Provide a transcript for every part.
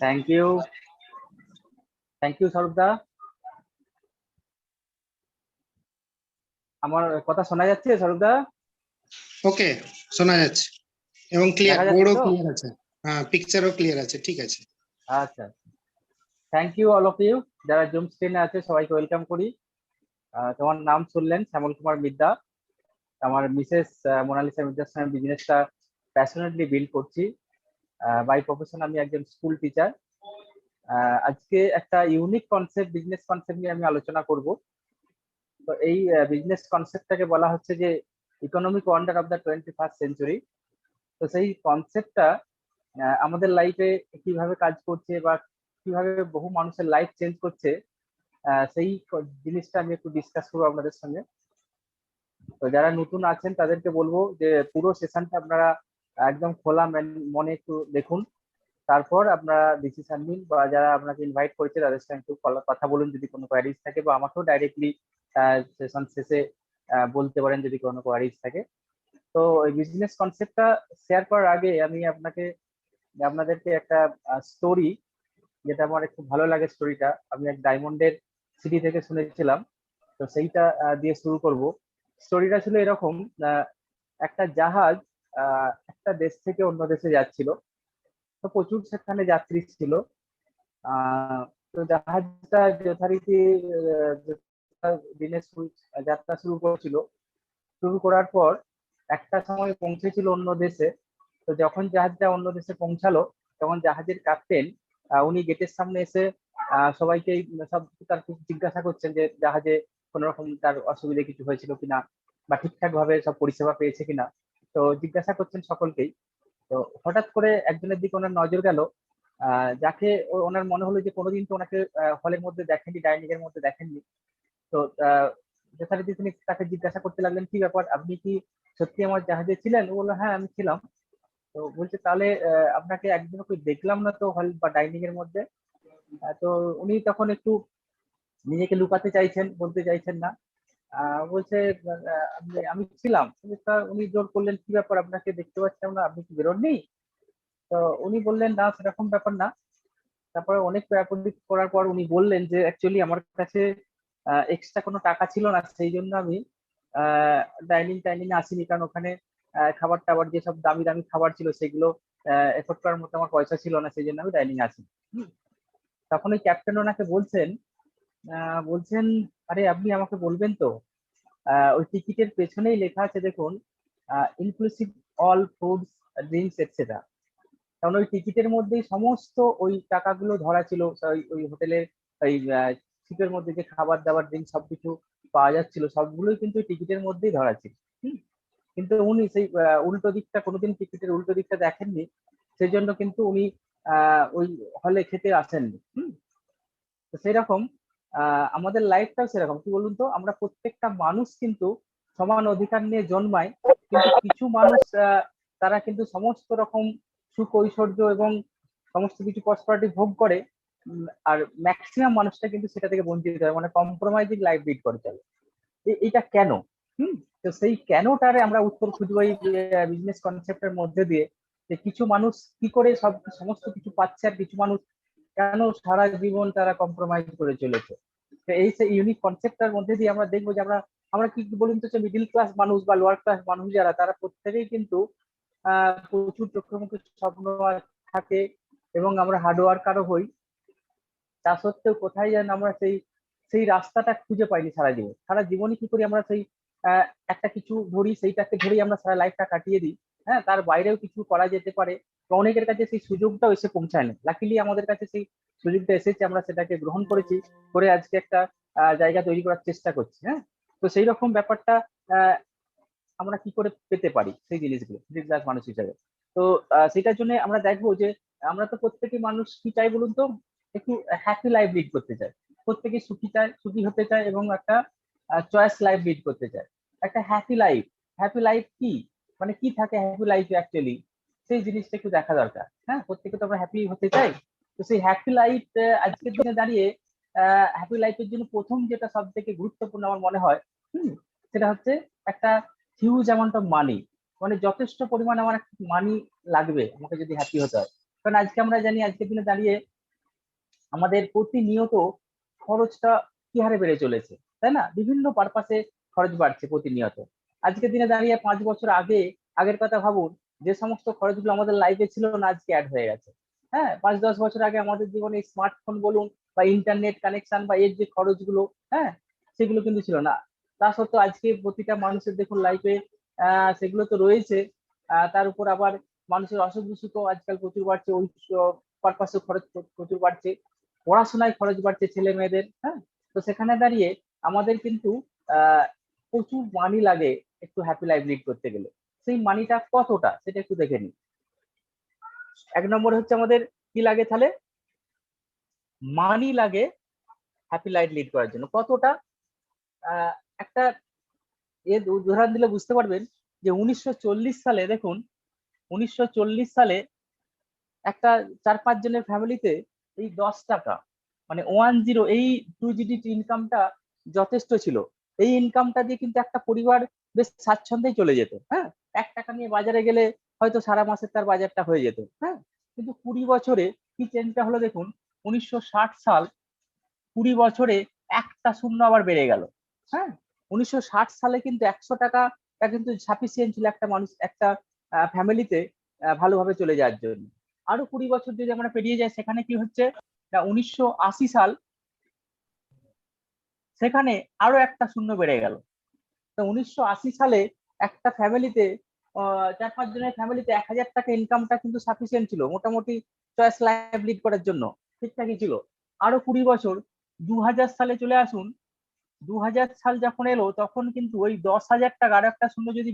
Thank you, স্বরূপদা। আমার কথা শোনা যাচ্ছে স্বরূপদা? ওকে, শোনা যাচ্ছে এবং ক্লিয়ার, দেখা যাচ্ছে বোর্ডও তো? ক্লিয়ার আছে, হ্যাঁ পিকচারও ক্লিয়ার আছে, ঠিক আছে। আচ্ছা, thank you all of you. যারা জুম স্ক্রিনে আছে সবাইকে ওয়েলকাম করি। তোমার নাম শুনলেন, শ্যামল কুমার মিদ্যা। আমার মিসেস মোনালিসা মিদ্যার সঙ্গে বিজনেসটা প্যাশনেটলি বিল্ড করছি। বাই প্রফেশন আমি একজন স্কুল টিচার। আজকে একটা ইউনিক কনসেপ্ট, বিজনেস কনসেপ্ট নিয়ে আমি আলোচনা করব। তো এই বিজনেস কনসেপ্টটাকে বলা হচ্ছে যে economic wonder of the 21st century. তো সেই কনসেপ্টটা আমাদের লাইফে কিভাবে কাজ করছে বা কিভাবে বহু মানুষের লাইফ চেঞ্জ করছে, সেই জিনিসটা আমি একটু ডিসকাস করবো আপনাদের সঙ্গে। তো যারা নতুন আছেন তাদেরকে বলবো যে পুরো সেশনটা আপনারা একদম খোলা মনে একটু দেখুন, তারপর আপনারা ডিসিশন নিন, বা যারা আপনাকে ইনভাইট করেছে তাদের সঙ্গে একটু কথা বলুন যদি কোনো কোয়ারিজ থাকে, বা আমাকেও ডাইরেক্টলি সেশন শেষে বলতে পারেন যদি কোনো কোয়ারিজ থাকে। তো এই বিজনেস কনসেপ্টটা শেয়ার করার আগে আমি আপনাদেরকে একটা স্টোরি, যেটা আমার খুব ভালো লাগে স্টোরিটা, আমি এক ডায়মন্ডের সিটি থেকে শুনেছিলাম। তো সেইটা দিয়ে শুরু করব। স্টোরিটা ছিল এরকম, একটা জাহাজ একটা দেশ থেকে অন্য দেশে যাচ্ছিল। তো প্রচুর সেখানে যাত্রী ছিল। তো জাহাজটা যথারীতি দিনে যাত্রা শুরু করেছিল। শুরু করার পর একটা সময় পৌঁছেছিল অন্য দেশে। তো যখন জাহাজটা অন্য দেশে পৌঁছালো, তখন জাহাজের ক্যাপ্টেন উনি গেটের সামনে এসে সবাইকে সব তার জিজ্ঞাসা করছেন যে জাহাজে কোন রকম তার অসুবিধা কিছু হয়েছিল কিনা, বা ঠিকঠাক ভাবে সব পরিষেবা পেয়েছে কিনা। তো জিজ্ঞাসা করছেন সকলকেই। তো হঠাৎ করে একজনের দিকে ওনার নজর গেল, যাকে ওনার মনে হলো যে কোনোদিন তো ওনাকে হলের মধ্যে দেখেননি, ডাইনিং এর মধ্যে দেখেননি। তো যথারীতি তিনি তাকে জিজ্ঞাসা করতে লাগলেন, কি ব্যাপার, আপনি কি সত্যি আমার জাহাজে ছিলেন? ও বললো, হ্যাঁ আমি ছিলাম। তো বলছে, তাহলে আপনাকে একদিনও কই দেখলাম না তো হল বা ডাইনিং এর মধ্যে। তো উনি তখন একটু নিজেকে লুকাতে চাইছেন, বলতে চাইছেন না। বলছে, আমি ছিলাম। উনি জোর করলেন, কি ব্যাপার, আপনাকে দেখতে পাচ্ছিলাম না, আপনি কি বেরোননি? তো উনি বললেন, না সেরকম ব্যাপার না। তারপরে অনেক প্যারাপন্ডিত করার পর উনি বললেন যে অ্যাকচুয়ালি আমার কাছে এক্সট্রা কোনো টাকা ছিল না, সেই জন্য আমি ডাইনিং টাইনিং আসিনি, কারণ ওখানে খাবার টাবার যেসব দামি দামি খাবার ছিল সেগুলো এফোর্ড করার মতো আমার পয়সা ছিল না, সেই জন্য আমি ডাইনিং আসি। তখন ওই ক্যাপ্টেন ওনাকে বলছেন, আরে আপনি আমাকে বলবেন তো, ওই টিকিটের পেছনেই লেখা আছে দেখুন, inclusive all foods, drinks etcetera. কারণ ওই টিকিটের মধ্যেই সমস্ত ওই টাকাগুলো ধরা ছিল। ওই ওই হোটেলের ওই শিপের মধ্যে যে খাবার দাবার ড্রিঙ্ক সবকিছু পাওয়া যাচ্ছিল, সবগুলোই কিন্তু ওই টিকিটের মধ্যেই ধরা ছিল। কিন্তু উনি সেই উল্টো দিকটা, কোনোদিন টিকিটের উল্টো দিকটা দেখেননি, সেই জন্য কিন্তু উনি ওই হলে খেতে আসেননি। তো সেরকম আমাদের লাইফটাও সেরকম, কি বলুন তো, আমরা প্রত্যেকটা মানুষ কিন্তু সমান অধিকার নিয়ে জন্মায়, কিন্তু কিছু মানুষ তারা কিন্তু সমস্ত রকম সুখ ঐশ্বর্য এবং সমস্ত কিছু প্রসপারিটি ভোগ করে, আর ম্যাক্সিমাম মানুষটা কিন্তু সেটা থেকে বঞ্চিত হয়, মানে কম্প্রোমাইজিং লাইফ লিড করে চলে। এটা কেন? তো সেই কেনটারে আমরা উত্তর খুঁজবো এই বিজনেস কনসেপ্টের মধ্যে দিয়ে, যে কিছু মানুষ কি করে সমস্ত কিছু পাচ্ছে, আর কিছু মানুষ কেন সারা জীবন তারা কম্প্রোমাইজ করে চলেছে। তো এই সেই ইউনিক কনসেপ্টটার মধ্যে দিয়ে আমরা দেখবো যে আমরা আমরা কি বলুন তো, মিডিল ক্লাস মানুষ বা লোয়ার ক্লাস মানুষ যারা, তারা প্রত্যেকেই কিন্তু প্রচুর চোখে মুখে স্বপ্ন থাকে, এবং আমরা হার্ড ওয়ার্কারও হই। তা সত্ত্বেও কোথায় যেন আমরা সেই সেই রাস্তাটা খুঁজে পাইনি সারা জীবনই কি করি আমরা, সেই একটা কিছু ধরি, সেইটাকে ধরেই আমরা সারা লাইফটা কাটিয়ে দিই। হ্যাঁ, তার বাইরেও কিছু করা যেতে পারে, অনেকের কাছে সেই সুযোগটাও এসে পৌঁছায় না। লাকিলি আমাদের কাছে সেই সুযোগটা এসেছে, আমরা সেটাকে গ্রহণ করেছি, করে আজকে একটা জায়গা তৈরি করার চেষ্টা করছি। হ্যাঁ, তো সেই রকম ব্যাপারটা আমরা কি করে পেতে পারি সেই জিনিসগুলো মিডল ক্লাস মানুষ হিসাবে। তো সেটার জন্য আমরা দেখবো যে আমরা তো প্রত্যেকই মানুষ কি চাই বলুন তো, একটু হ্যাপি লাইফ লিড করতে চাই। প্রত্যেকে সুখী চায়, সুখী হতে চায়, এবং একটা চয়েস লাইফ লিড করতে চায়। একটা হ্যাপি লাইফ কি, মানে কি থাকে হ্যাপি লাইফে অ্যাকচুয়ালি, সেই জিনিসটা একটু দেখা দরকার। হ্যাঁ, প্রত্যেকে তো আমরা হ্যাপি হতে চাই। তো সেই হ্যাপি লাইফ আজকের দিনে দাঁড়িয়ে হ্যাপি লাইফের জন্য প্রথম যেটা সব থেকে গুরুত্বপূর্ণ আমার মনে হয়, সেটা হচ্ছে একটা হিউজ অ্যামাউন্ট অফ মানি, মানে যথেষ্ট পরিমাণ আমার মানি লাগবে আমাকে যদি হ্যাপি হতে হয়। কারণ আজকে আমরা জানি আজকের দিনে দাঁড়িয়ে আমাদের প্রতিনিয়ত খরচটা কি হারে বেড়ে চলেছে, তাই না? বিভিন্ন পারপাসে খরচ বাড়ছে প্রতিনিয়ত। আজকের দিনে দাঁড়িয়ে 5 বছর আগের কথা ভাবুন, যে সমস্ত খরচগুলো আমাদের লাইফে ছিল না আজকে অ্যাড হয়ে গেছে। হ্যাঁ, 5-10 বছর আগে আমাদের জীবনে স্মার্টফোন বলুন বা ইন্টারনেট কানেকশন বা এর যে খরচগুলো, হ্যাঁ, সেগুলো কিন্তু ছিল না। তা সত্ত্বেও আজকে প্রতিটা মানুষের দেখুন লাইফে সেগুলো তো রয়েছে। তার উপর আবার মানুষের অসুখ বিসুখ আজকাল প্রচুর বাড়ছে, ওই পারপাসে খরচ প্রচুর বাড়ছে, পড়াশোনায় খরচ বাড়ছে ছেলে মেয়েদের। হ্যাঁ, তো সেখানে দাঁড়িয়ে আমাদের কিন্তু প্রচুর মানি লাগে একটু হ্যাপি লাইফ লিড করতে গেলে। সেই মানিটা কতটা সেটা একটু দেখে নিই। 1 নম্বর হচ্ছে আমাদের কি লাগে তাহলে, মানি লাগে হ্যাপি লাইফ লিড করার জন্য কতটা। একটা এর উদাহরণ দিলে বুঝতে পারবেন যে 1940 সালে দেখুন, 1940 সালে একটা 4-5 জনের ফ্যামিলিতে এই 10 টাকা মানে 10 এই 2 GDP ইনকামটা যথেষ্ট ছিল। এই ইনকামটা দিয়ে কিন্তু একটা পরিবার বেশ স্বাচ্ছন্দ্যেই চলে যেত। হ্যাঁ, 1 টাকা নিয়ে বাজারে গেলে হয়তো সারা মাসের তার বাজারটা হয়ে যেত। হ্যাঁ, কিন্তু 20 বছরে কি চেঞ্জটা হলো দেখুন, 1960 সাল, 20 বছরে একটা শূন্য আবার বেড়ে গেল। হ্যাঁ, 1960 সালে কিন্তু 100 টাকা কিন্তু সাফিসিয়েন্ট ছিল একটা মানুষ, একটা ফ্যামিলিতে ভালোভাবে চলে যাওয়ার জন্য। আরো 20 বছর যদি আমরা পেরিয়ে যাই, সেখানে কি হচ্ছে, 1980 সাল, সেখানে আরো একটা শূন্য বেড়ে গেল। তো 1980 সালে একটা ফ্যামিলিতে 4-5 জনের ফ্যামিলিতে 1000 টাকা ইনকামটা কিন্তু সাফিসিয়েন্ট ছিল, মোটামুটি চয়েস লাইফ লিড করার জন্য ঠিকঠাকই ছিল। আরো 20 বছর, 2000 সালে চলে আসুন। 2000 সাল যখন এলো তখন কিন্তু ওই 10,000 টাকা আর একটা শূন্য যদি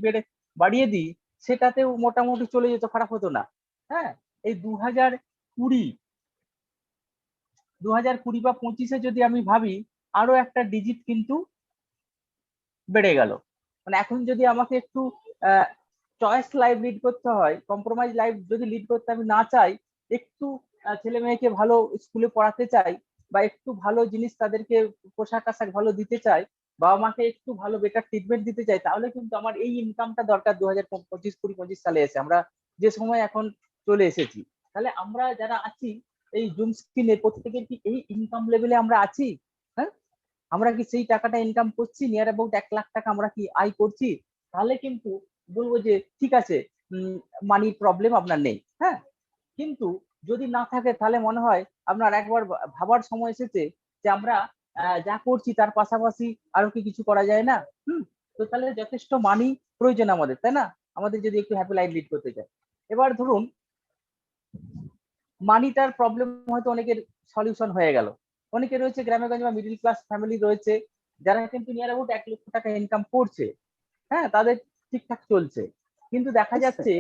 বাড়িয়ে দিই, সেটাতেও মোটামুটি চলে যেত, খারাপ হতো না। হ্যাঁ, এই 2020 বা 25-এ যদি আমি ভাবি, আরো একটা ডিজিট কিন্তু বেড়ে গেল। মানে এখন যদি আমাকে একটু চয়েস লাইফ লিড করতে হয়, কম্প্রোমাইজ লাইফ যদি লিড করতে আমি না চাই, একটু ছেলে মেয়েকে ভালো স্কুলে পড়াতে চাই বা একটু ভালো জিনিস তাদেরকে পোশাক আশাক ভালো দিতে চাই, বাবা মাকে একটু ভালো বেটার ট্রিটমেন্ট দিতে চাই, তাহলে কিন্তু আমার এই ইনকামটা দরকার। 2025 সালে এসে আমরা যে সময় এখন চলে এসেছি, তাহলে আমরা যারা আছি এই জুম স্ক্রিনে প্রত্যেকের কি এই ইনকাম লেভেলে আমরা আছি? হ্যাঁ, আমরা কি সেই টাকাটা ইনকাম করছি, নিয়ার অ্যাবাউট 1 লাখ টাকা আমরা কি আয় করছি? তাহলে কিন্তু বলবো যে ঠিক আছে, মানি প্রবলেম আপনার নেই। হ্যাঁ, কিন্তু যদি না থাকে তাহলে মনে হয় আপনার একবার ভাবার সময় এসেছে যে আমরা যা করছি তার পাশাপাশি আরো কি কিছু করা যায় না। তো তাহলে যথেষ্ট মানি প্রয়োজন আমাদের, তাই না? আমাদের যদি একটু হ্যাপি লাইফ লিড করতে চাই। এবার ধরুন মানিটার প্রবলেম হয়তো অনেকের সলিউশন হয়ে গেল। অনেকে রয়েছে গ্রামেগঞ্জ বা মিডিল ক্লাস ফ্যামিলি রয়েছে, যারা কিন্তু নিয়ার অ্যাবাউট 1 লক্ষ টাকা ইনকাম করছে। হ্যাঁ, তাদের ঠিকঠাক চলছে। কিন্তু দেখা যাচ্ছে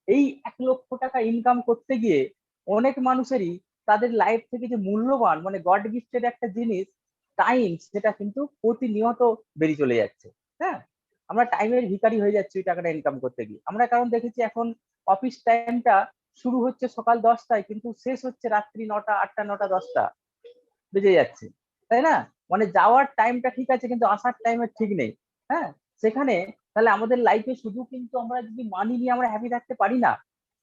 এই 1 লক্ষ টাকা ইনকাম করতে গিয়ে অনেক মানুষেরই তাদের লাইফ থেকে যে মূল্যবান মানে গড গিফটেড একটা জিনিস টাইম, সেটা কিন্তু প্রতিনিয়ত বেরিয়ে চলে যাচ্ছে। হ্যাঁ, আমরা টাইমের ভিখারি হয়ে যাচ্ছি ওই টাকাটা ইনকাম করতে গিয়ে। আমরা কারণ দেখেছি এখন অফিস টাইমটা শুরু হচ্ছে সকাল 10টায়, কিন্তু শেষ হচ্ছে রাত্রি 9টা, 8টা, 9টা, 10টা বেজে যাচ্ছে, তাই না? মানে যাওয়ার টাইমটা ঠিক আছে কিন্তু আসার টাইমের ঠিক নেই। হ্যাঁ, সেখানে তাহলে আমাদের লাইফে শুধু কিন্তু আমরা যদি মানি নিয়ে আমরা হ্যাপি থাকতে পারি না।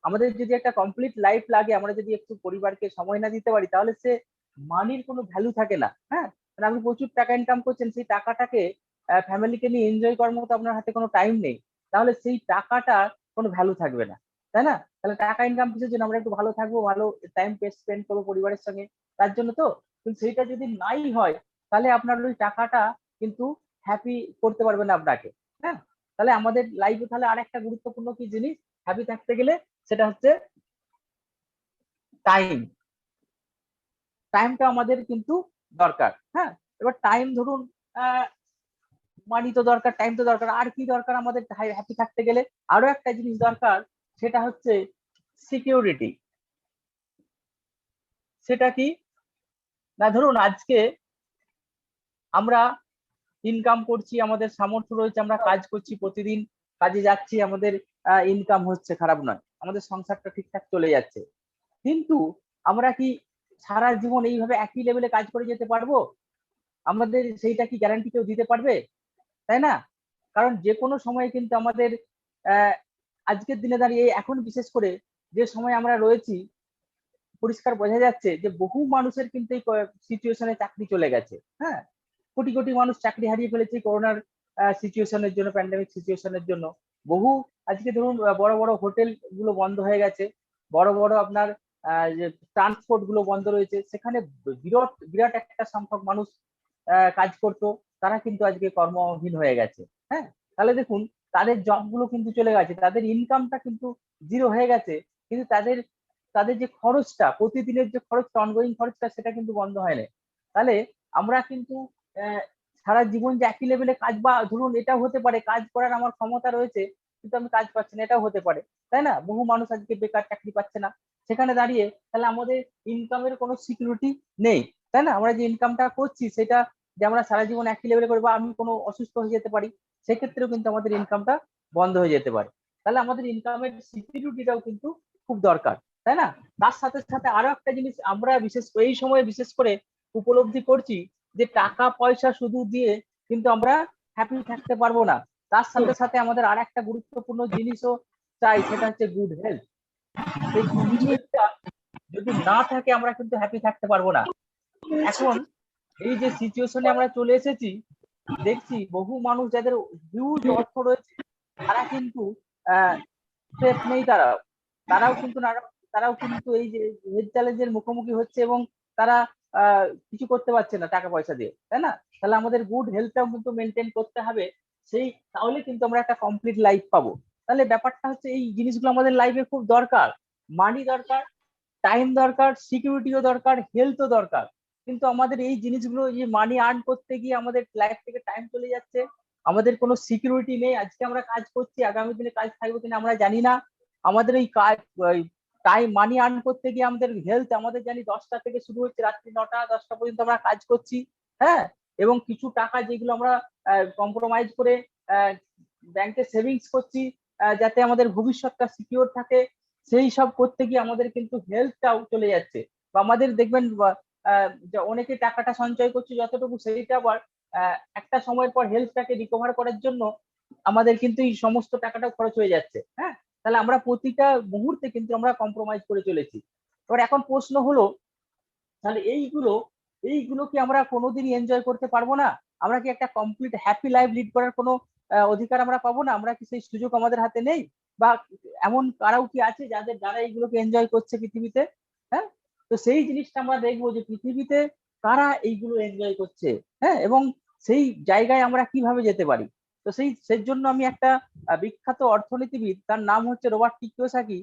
আমাদের যদি একটা কমপ্লিট লাইফ লাগে, আমরা যদি একটু পরিবারকে সময় না দিতে পারি, তাহলে সে মানির কোনো ভ্যালু থাকে না। হ্যাঁ, মানে আপনি প্রচুর টাকা ইনকাম করছেন, সেই টাকাটাকে ফ্যামিলিকে নিয়ে এনজয় করার মতো আপনার হাতে কোনো টাইম নেই, তাহলে সেই টাকাটা কোনো ভ্যালু থাকবে না, তাই না? তাহলে টাকা ইনকাম কিসের জন্য? আমরা একটু ভালো থাকবো, ভালো টাইম স্পেন্ড করবো পরিবারের সঙ্গে, তার জন্য তো। কিন্তু সেইটা যদি নাই হয়, তাহলে আপনার ওই টাকাটা কিন্তু হ্যাপি করতে পারবে না আপনাকে। হ্যাঁ, তাহলে আমাদের লাইফে তাহলে আর একটা গুরুত্বপূর্ণ কি জিনিস হ্যাপি থাকতে গেলে, সেটা হচ্ছে টাইম। টাইমটা আমাদের কিন্তু দরকার। হ্যাঁ, এবার টাইম ধরুন মানি তো দরকার, টাইম তো দরকার, আর কি দরকার আমাদের হ্যাপি থাকতে গেলে? আরো একটা জিনিস দরকার, সেটা হচ্ছে সিকিউরিটি। সেটা কি না, ধরুন আজকে আমরা ইনকাম করছি, আমাদের সামর্থ্য রয়েছে, আমরা কাজ করছি, প্রতিদিন কাজে যাচ্ছি, আমাদের ইনকাম হচ্ছে, খারাপ নয়, আমাদের সংসারটা ঠিকঠাক চলে যাচ্ছে। কিন্তু আমরা কি সারা জীবন এইভাবে একই লেভেলে কাজ করে যেতে পারবো? আমাদের সেইটা কি গ্যারান্টি কেউ দিতে পারবে? তাই না? কারণ যে কোনো সময় কিন্তু আমাদের আজকের দিনে দাঁড়িয়ে এখন বিশেষ করে যে সময় আমরা রয়েছি, পরিষ্কার বোঝা যাচ্ছে যে বহু মানুষের কিন্তু এই সিচুয়েশনে চাকরি চলে গেছে। হ্যাঁ, কোটি কোটি মানুষ চাকরি হারিয়ে ফেলেছে করোনার সিচুয়েশনের জন্য, প্যান্ডেমিক সিচুয়েশনের জন্য। বহু আজকে ধরুন বড় বড় হোটেল গুলো বন্ধ হয়ে গেছে, বড় বড় আপনার যে ট্রান্সপোর্ট গুলো বন্ধ রয়েছে, সেখানে বিরাট বিরাট একটা সংখ্যক মানুষ কাজ করতো, তারা কিন্তু আজকে কর্মহীন হয়ে গেছে। হ্যাঁ, তাহলে দেখুন তাদের জব গুলো কিন্তু চলে গেছে, তাদের ইনকামটা কিন্তু জিরো হয়ে গেছে, কিন্তু তাদের তাদের যে খরচটা, প্রতিদিনের যে খরচটা, অনগোয়িং খরচটা, সেটা কিন্তু বন্ধ হয় না। তাহলে আমরা কিন্তু সারা জীবন যে একই লেভেলে কাজ, বা ধরুন এটাও হতে পারে কাজ করার আমার ক্ষমতা রয়েছে কিন্তু আমি কাজ পাচ্ছি না, এটাও হতে পারে, তাই না? বহু মানুষ আজকে বেকার, চাকরি পাচ্ছে না। সেখানে দাঁড়িয়ে তাহলে আমাদের ইনকামের কোনো সিকিউরিটি নেই, তাই না? আমরা যে ইনকামটা করছি সেটা যে আমরা সারা জীবন একই লেভেলে করবো, আমি কোনো অসুস্থ হয়ে যেতে পারি, সেক্ষেত্রেও কিন্তু আমাদের ইনকামটা বন্ধ হয়ে যেতে পারে। তাহলে আমাদের ইনকামের সিকিউরিটিটাও কিন্তু খুব দরকার, তাই না? তার সাথে সাথে আরো একটা জিনিস আমরা এই সময় বিশেষ করে উপলব্ধি করছি, যে টাকা পয়সা শুধু দিয়ে কিন্তু আমরা হ্যাপি থাকতে পারবো না। তার সাথে সাথে আমাদের আর একটা গুরুত্বপূর্ণ জিনিসও চাই, সেটা হচ্ছে গুড হেলথ। এই গুড হেলথটা যদি না থাকে আমরা কিন্তু হ্যাপি থাকতে পারবো না। এখন এই যে সিচুয়েশনে আমরা চলে এসেছি, দেখছি বহু মানুষ যাদের হিউজ অর্থ রয়েছে তারা কিন্তু সেফ নেই, তারাও কিন্তু তারাও কিন্তু এই যে হেলথ চ্যালেঞ্জের মুখোমুখি হচ্ছে, এবং তারা কিছু করতে পারছে না টাকা পয়সা দিয়ে, তাই না? তাহলে আমাদের গুড হেলথটাও কিন্তু মেনটেন করতে হবে, তাহলে কিন্তু আমরা একটা কমপ্লিট লাইফ পাবো। তাহলে ব্যাপারটা হচ্ছে এই জিনিসগুলো আমাদের লাইফে খুব দরকার। মানি দরকার, টাইম দরকার, সিকিউরিটিও দরকার, হেলথও দরকার। কিন্তু আমাদের এই জিনিসগুলো, যে মানি আর্ন করতে গিয়ে আমাদের লাইফ থেকে টাইম চলে যাচ্ছে, আমাদের কোনো সিকিউরিটি নেই, আজকে আমরা কাজ করছি আগামী দিনে কাজ থাকবে কিনা আমরা জানি না। আমাদের এই কাজ টাইম মানি আর্ন করতে গিয়ে আমাদের হেলথ, আমাদের জানি 10টা থেকে শুরু হচ্ছে, রাত্রি 9টা 10টা পর্যন্ত আমরা কাজ করছি। হ্যাঁ, এবং কিছু টাকা যেগুলো আমরা কম্প্রোমাইজ করে ব্যাংকে সেভিংস করছি, যাতে আমাদের ভবিষ্যৎটা সিকিউর থাকে, সেই সব করতে গিয়ে আমাদের কিন্তু হেলথটাও চলে যাচ্ছে। বা আমাদের দেখবেন অনেকে টাকাটা সঞ্চয় করছে যতটুকু, সেইটা আবার একটা সময়ের পর হেলথটাকে রিকভার করার জন্য আমাদের কিন্তু এই সমস্ত টাকাটা খরচ হয়ে যাচ্ছে। হ্যাঁ, তাহলে আমরা প্রতিটা মুহূর্তে কিন্তু আমরা কম্প্রোমাইজ করে চলেছি। এবার এখন প্রশ্ন হলো, তাহলে এইগুলো কি আমরা কোনোদিনই এনজয় করতে পারবো না? আমরা কি একটা কমপ্লিট হ্যাপি লাইফ লিড করার কোনো অধিকার আমরা পাবো না? আমরা কি সেই সুযোগ আমাদের হাতে নেই? বা এমন কারাও কি আছে যাদের দ্বারা এইগুলোকে এনজয় করছে পৃথিবীতে? হ্যাঁ, তো সেই জিনিসটা আমরা দেখবো যে পৃথিবীতে কারা এইগুলো এনজয় করছে, হ্যাঁ, এবং সেই জায়গায় আমরা কিভাবে যেতে পারি। তো সেই জন্য আমি একটা বিখ্যাত অর্থনীতিবিদ, তার নাম হচ্ছে রবার্ট কিওসাকি,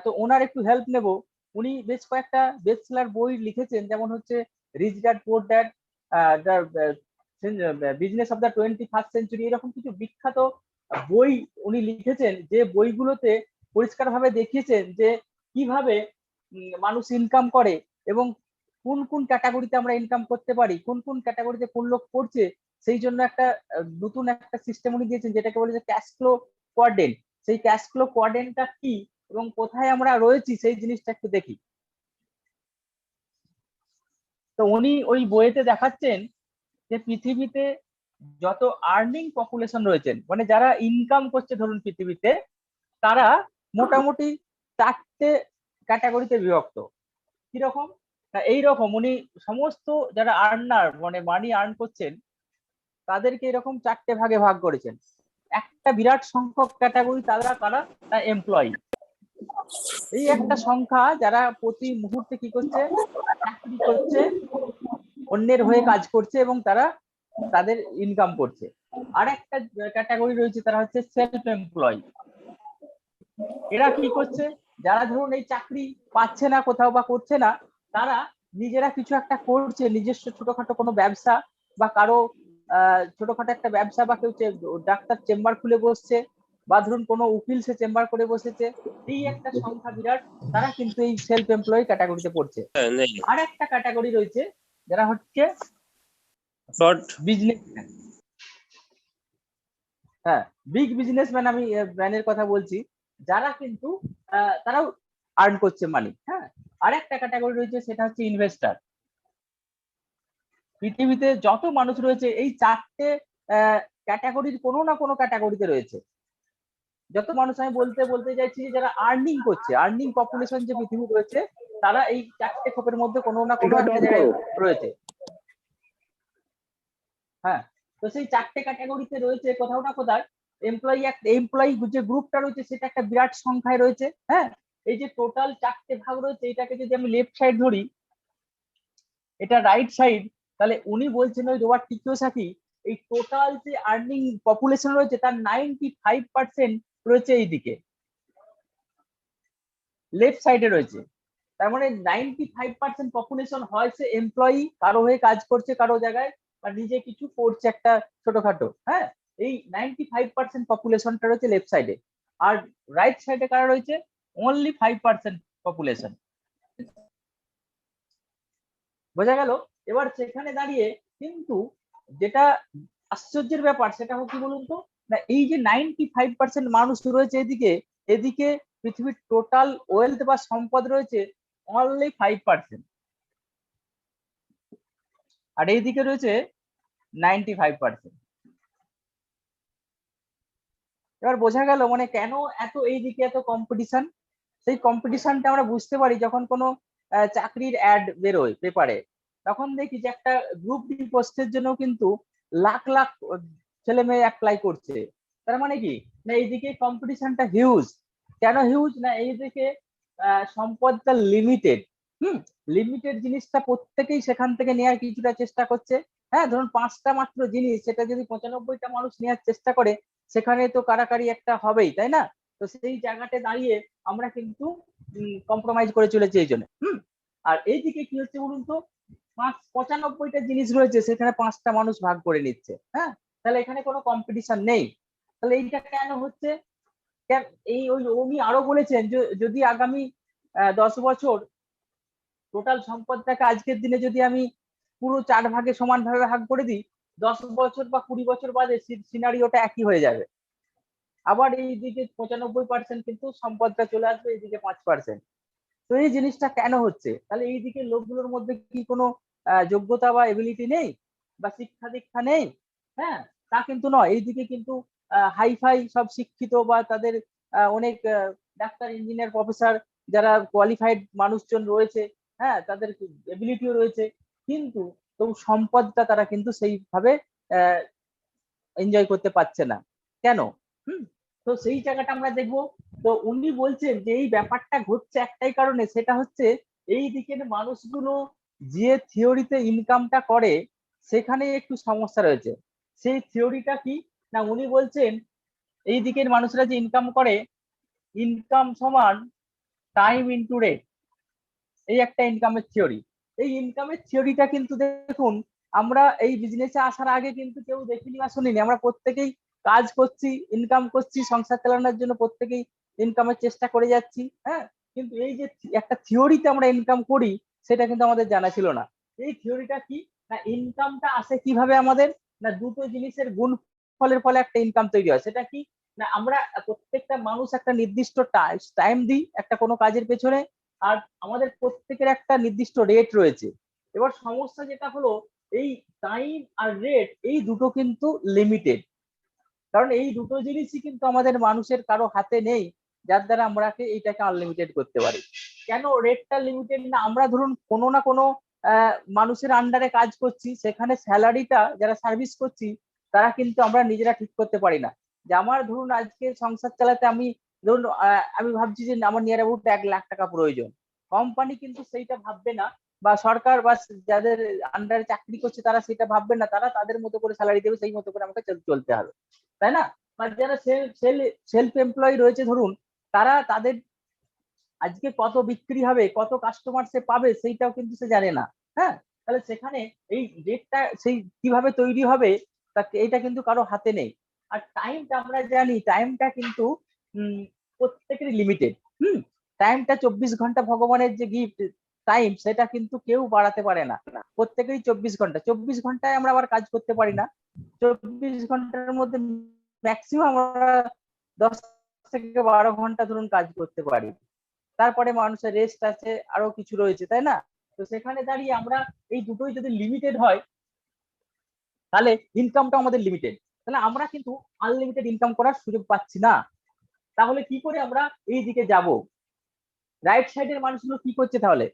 তো ওনার একটু হেল্প নেব। উনি বেশ কয়েকটা বেস্টসেলার বই লিখেছেন, যেমন হচ্ছে rich dad poor dad, business of the 21st century, এরকম কিছু বিখ্যাত বই উনি লিখেছেন, যে বইগুলোতে পরিষ্কারভাবে দেখিয়েছেন যে কিভাবে মানুষ ইনকাম করে, এবং কোন কোন ক্যাটাগরিতে আমরা ইনকাম করতে পারি, কোন কোন ক্যাটাগরিতে কোন লোক করছে। সেই জন্য একটা নতুন একটা সিস্টেম উনি দিয়েছেন, যেটাকে বলে যে ক্যাশ ফ্লো কোয়াড্রেন্ট। সেই ক্যাশ ফ্লো কোয়াড্রেন্টটা কি এবং কোথায় আমরা রয়েছি, সেই জিনিসটা একটু দেখি। তো উনি ওই বইতে দেখাচ্ছেন যে পৃথিবীতে যত আর্নিং পপুলেশন রয়েছেন, মানে যারা ইনকাম করছে ধরুন পৃথিবীতে, তারা মোটামুটি 4টে ক্যাটাগরিতে বিভক্ত। কিরকম? এইরকম উনি সমস্ত যারা আর্নার, মানে মানি আর্ন করছেন, তাদেরকে এরকম 4টে ভাগে ভাগ করেছেন। একটা বিরাট সংখ্যক ক্যাটাগরি, তারা কারা? এমপ্লয়ি। এই একটা সংখ্যা যারা প্রতি মুহূর্তে কি করছে, চাকরি করছে, অন্যের হয়ে কাজ করছে, এবং তারা তাদের ইনকাম করছে। আর একটা ক্যাটাগরি রয়েছে, তারা হচ্ছে সেলফ এমপ্লয়। এরা কি করছে, যারা ধরুন এই চাকরি পাচ্ছে না কোথাও বা করছে না, তারা নিজেরা কিছু একটা করছে, নিজস্ব ছোটখাটো কোনো ব্যবসা, বা কারো ছোটখাটো একটা ব্যবসা, বা কেউ ডাক্তার চেম্বার খুলে বসছে, বা ধরুন কোনো উকিল সে চেম্বার করে বসেছে। এই একটা সংখ্যা বিরাট, তারা কিন্তু এই সেলফ এমপ্লয় ক্যাটাগরিতে পড়ছে। আর একটা ক্যাটাগরি রয়েছে যারা হচ্ছে বিজনেসম্যান। হ্যাঁ, বিগ বিজনেসম্যান, আমি ম্যানের কথা বলছি, যারা কিন্তু তারাও আর্ন করছে মানি। হ্যাঁ, আর একটা ক্যাটাগরি রয়েছে, সেটা হচ্ছে ইনভেস্টার। পৃথিবীতে যত মানুষ রয়েছে, এই 4টে ক্যাটাগরির কোনো না কোনো ক্যাটাগরিতে রয়েছে। যত মানুষ, আমি বলতে চাইছি, যারা আর্নিং করছে, আর্নিং পপুলেশন যে পৃথিবী রয়েছে, তারা এই 4টে খোপের মধ্যে কোনো না কোনো একটা জায়গায় রয়েছে। হ্যাঁ, তো সেই 4টে ক্যাটাগরিতে রয়েছে কোথাও না কোথায় এমপ্লয়ি যে গ্রুপটা রয়েছে সেটা একটা বিরাট সংখ্যায় রয়েছে। হ্যাঁ, এই যে টোটাল 4টে ভাগ রয়েছে, এটাকে যদি আমি লেফট সাইড ধরি, এটা রাইট সাইড, তাহলে উনি বলছেন ওই রোবার্ট কিওসাকি এই টোটাল যে আর্নিং পপুলেশন রয়েছে তার 95% রয়েছে এইদিকে লেফট সাইডে রয়েছে। তার মানে 95% পপুলেশন হয়েছে এমপ্লয়ি, কারো হয়ে কাজ করছে কারো জায়গায়, বা নিজে কিছু করছে একটা ছোটখাটো। হ্যাঁ, এই 95% পপুলেশনটা রয়েছে লেফট সাইডে, আর রাইট সাইডে কারা রয়েছে? Only 5% population. বোঝা গেল? এবার সেখানে দাঁড়িয়ে কিন্তু যেটা আশ্চর্যের ব্যাপার সেটা হচ্ছে বলুন তো, না এই যে 95% মানুষ রয়েছে এদিকে, এদিকে পৃথিবীর টোটাল ওয়েলথ বা সম্পদ রয়েছে অনলি 5%, আর এইদিকে রয়েছে 95%। এবার বোঝা গেল মানে কেন এত এইদিকে এত কম্পিটিশন। সেই কম্পিটিশনটা আমরা বুঝতে পারি যখন কোনো চাকরির অ্যাড বেরোয় পেপারে, তখন দেখি যে একটা গ্রুপ ডি পোস্টের জন্য কিন্তু লাখ লাখ ছেলে মেয়ে অ্যাপ্লাই করছে। তার মানে কি না এইদিকে কম্পিটিশনটা হিউজ। কেন হিউজ? না এইদিকে সম্পদটা লিমিটেড। লিমিটেড জিনিসটা প্রত্যেকেই সেখান থেকে নেওয়ার কিছুটা চেষ্টা করছে। হ্যাঁ, ধরুন 5টা মাত্র জিনিস, সেটা যদি 95টা মানুষ নেওয়ার চেষ্টা করে সেখানে তো কারাকারি একটা হবেই, তাই না? তো সেই জায়গাতে দাঁড়িয়ে আমরা কিন্তু কম্প্রোমাইজ করে চলেছি এই জন্য। আর এইদিকে কি হচ্ছে বলুন তো, 95টা জিনিস রয়েছে সেখানে 5টা মানুষ ভাগ করে নিচ্ছে। হ্যাঁ, তাহলে এখানে কোনো কম্পিটিশন নেই। তাহলে এইটা কেন হচ্ছে? এই উনি আরো বলেছেন যে যদি আগামী 10 বছর টোটাল সম্পদটাকে আজকের দিনে যদি আমি পুরো 4 ভাগে সমানভাবে ভাগ করে দিই, 10 বছর বা 20 বছর বাদে সিনারিওটা একই হয়ে যাবে। আবার এইদিকে 95% কিন্তু সম্পদটা চলে আসবে, এইদিকে 5%। তো এই জিনিসটা কেন হচ্ছে? তাহলে এইদিকে লোকগুলোর মধ্যে কি কোনো যোগ্যতা বা এবিলিটি নেই বা শিক্ষা দীক্ষা নেই? হ্যাঁ, তা কিন্তু নয়। এইদিকে কিন্তু হাইফাই সব শিক্ষিত বা তাদের অনেক ডাক্তার, ইঞ্জিনিয়ার, প্রফেসর যারা কোয়ালিফাইড মানুষজন রয়েছে। হ্যাঁ, তাদের এবিলিটিও রয়েছে, কিন্তু তবু সম্পদটা তারা কিন্তু সেইভাবে এনজয় করতে পারছে না। কেন? তো সেই জায়গাটা আমরা দেখবো। তো উনি বলছেন যে এই ব্যাপারটা ঘটছে একটাই কারণে, সেটা হচ্ছে এই দিকের মানুষগুলো যে থিওরিতে ইনকামটা করে সেখানে একটু সমস্যা রয়েছে। সেই থিওরিটা কি না, উনি বলছেন এই দিকের মানুষরা যে ইনকাম করে, ইনকাম সমান টাইম ইনটু রেট, এই একটা ইনকামের থিওরি। এই ইনকামের থিওরিটা কিন্তু দেখুন আমরা এই বিজনেসে আসার আগে কিন্তু কেউ দেখিনি বা শুনিনি। আমরা প্রত্যেকেই কাজ করছি, ইনকাম করছি, সংসার চালানোর জন্য প্রত্যেকেই ইনকামের চেষ্টা করে যাচ্ছি। হ্যাঁ, কিন্তু এই যে একটা থিওরিতে আমরা ইনকাম করি সেটা কিন্তু আমাদের জানা ছিল না। এই থিওরিটা কি না, ইনকামটা আসে কিভাবে আমাদের, না দুটো জিনিসের গুণ ফলের ফলে একটা ইনকাম তৈরি হয়। সেটা কি না, আমরা প্রত্যেকটা মানুষ একটা নির্দিষ্ট টাইম দিই একটা কোনো কাজের পেছনে, আর আমাদের প্রত্যেকের একটা নির্দিষ্ট রেট রয়েছে। এবার সমস্যা যেটা হলো, এই টাইম আর রেট এই দুটো কিন্তু লিমিটেড। কারণ এই দুটো জিনিসই কিন্তু আমাদের মানুষের কারো হাতে নেই যার দ্বারা আমরা এইটাকে আনলিমিটেড করতে পারি। কেন রেটটা লিমিটেড না? আমরা ধরুন কোনো না কোনো মানুষের আন্ডারে কাজ করছি, সেখানে স্যালারিটা যারা সার্ভিস করছি তারা কিন্তু আমরা নিজেরা ঠিক করতে পারি না। যে আমার ধরুন আজকে সংসার চালাতে আমি ধরুন আমি ভাবছি যে আমার নিয়ার অ্যাবাউট 1 লাখ টাকা প্রয়োজন। কোম্পানি কিন্তু সেইটা ভাববে না, বা সরকার বা যাদের আন্ডারে চাকরি করছে তারা সেটা ভাববে না। তারা তাদের মতো করে স্যালারি দেবে, সেই মতো করে আমাকে চলতে হবে, তাই না? বা যারা সেলফ এমপ্লয় রয়েছে ধরুন, তারা তাদের আজকে কত বিক্রি হবে, কত কাস্টমার সে পাবে সেইটাও কিন্তু সে জানে না। হ্যাঁ, তাহলে সেখানে এই রেটটা সেই কিভাবে তৈরি হবে এইটা কিন্তু কারো হাতে নেই। আর টাইমটা আমরা জানি, টাইমটা কিন্তু প্রত্যেকেরই লিমিটেড। টাইমটা 24 ঘন্টা ভগবানের যে গিফট টাইম, সেটা কিন্তু কেউ বাড়াতে পারে না। প্রত্যেকেরই 24 ঘন্টা। 24 ঘন্টায় আমরা আবার কাজ করতে পারি না। 24 ঘন্টার মধ্যে ম্যাক্সিমাম আমরা 10 থেকে 12 ঘন্টা ধরুন কাজ করতে পারি। তারপরে মানুষের রেস্ট আছে, আরো কিছু রয়েছে, তাই না? তো সেখানে দাঁড়িয়ে আমরা এই দুটোই যদি লিমিটেড হয় তাহলে ইনকামটা আমাদের লিমিটেড, তাহলে আমরা কিন্তু আনলিমিটেড ইনকাম করার সুযোগ পাচ্ছি না। তাহলে কি করে আমরা এই দিকে যাব? রাইট সাইডের মানুষগুলো কি করছে তাহলে?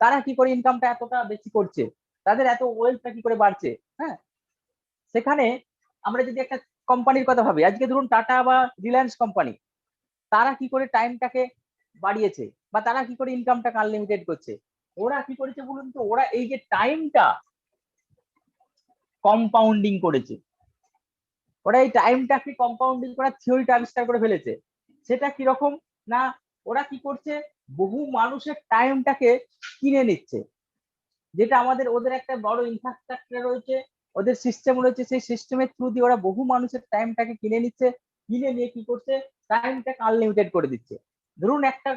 তারা কি করে ইনকামটা এতটা বেশি করছে, তাদের এত ওয়েলথটা কি করে বাড়ছে? হ্যাঁ, সেখানে আমরা যদি একটা কোম্পানির কথা ভাবি, আজকে ধরুন টাটা বা রিলায়েন্স কোম্পানি, তারা কি করে টাইমটাকে বাড়িয়েছে বা তারা কি করে ইনকামটাকে আনলিমিটেড করছে? ওরা কি করেছে বলুন তো, ওরা এই যে টাইমটা কম্পাউন্ডিং করেছে, ওরা এই টাইমটাকে কম্পাউন্ডিং করার থিওরিটা আবিষ্কার করে ফেলেছে। সেটা কিরকম না, ওরা কি করছে, বহু মানুষের টাইমটাকে কিনে নিচ্ছে, যেটা আমাদের ওদের একটা বড় ইনফ্রাস্ট্রাকচার রয়েছে, ওদের সিস্টেম রয়েছে, সেই সিস্টেমের থ্রু দিয়ে ওরা বহু মানুষের টাইমটাকে কিনে নিচ্ছে, কিনে নিয়ে কি করছে, টাইমটাকে আনলিমিটেড করে দিচ্ছে। ধরুন একটা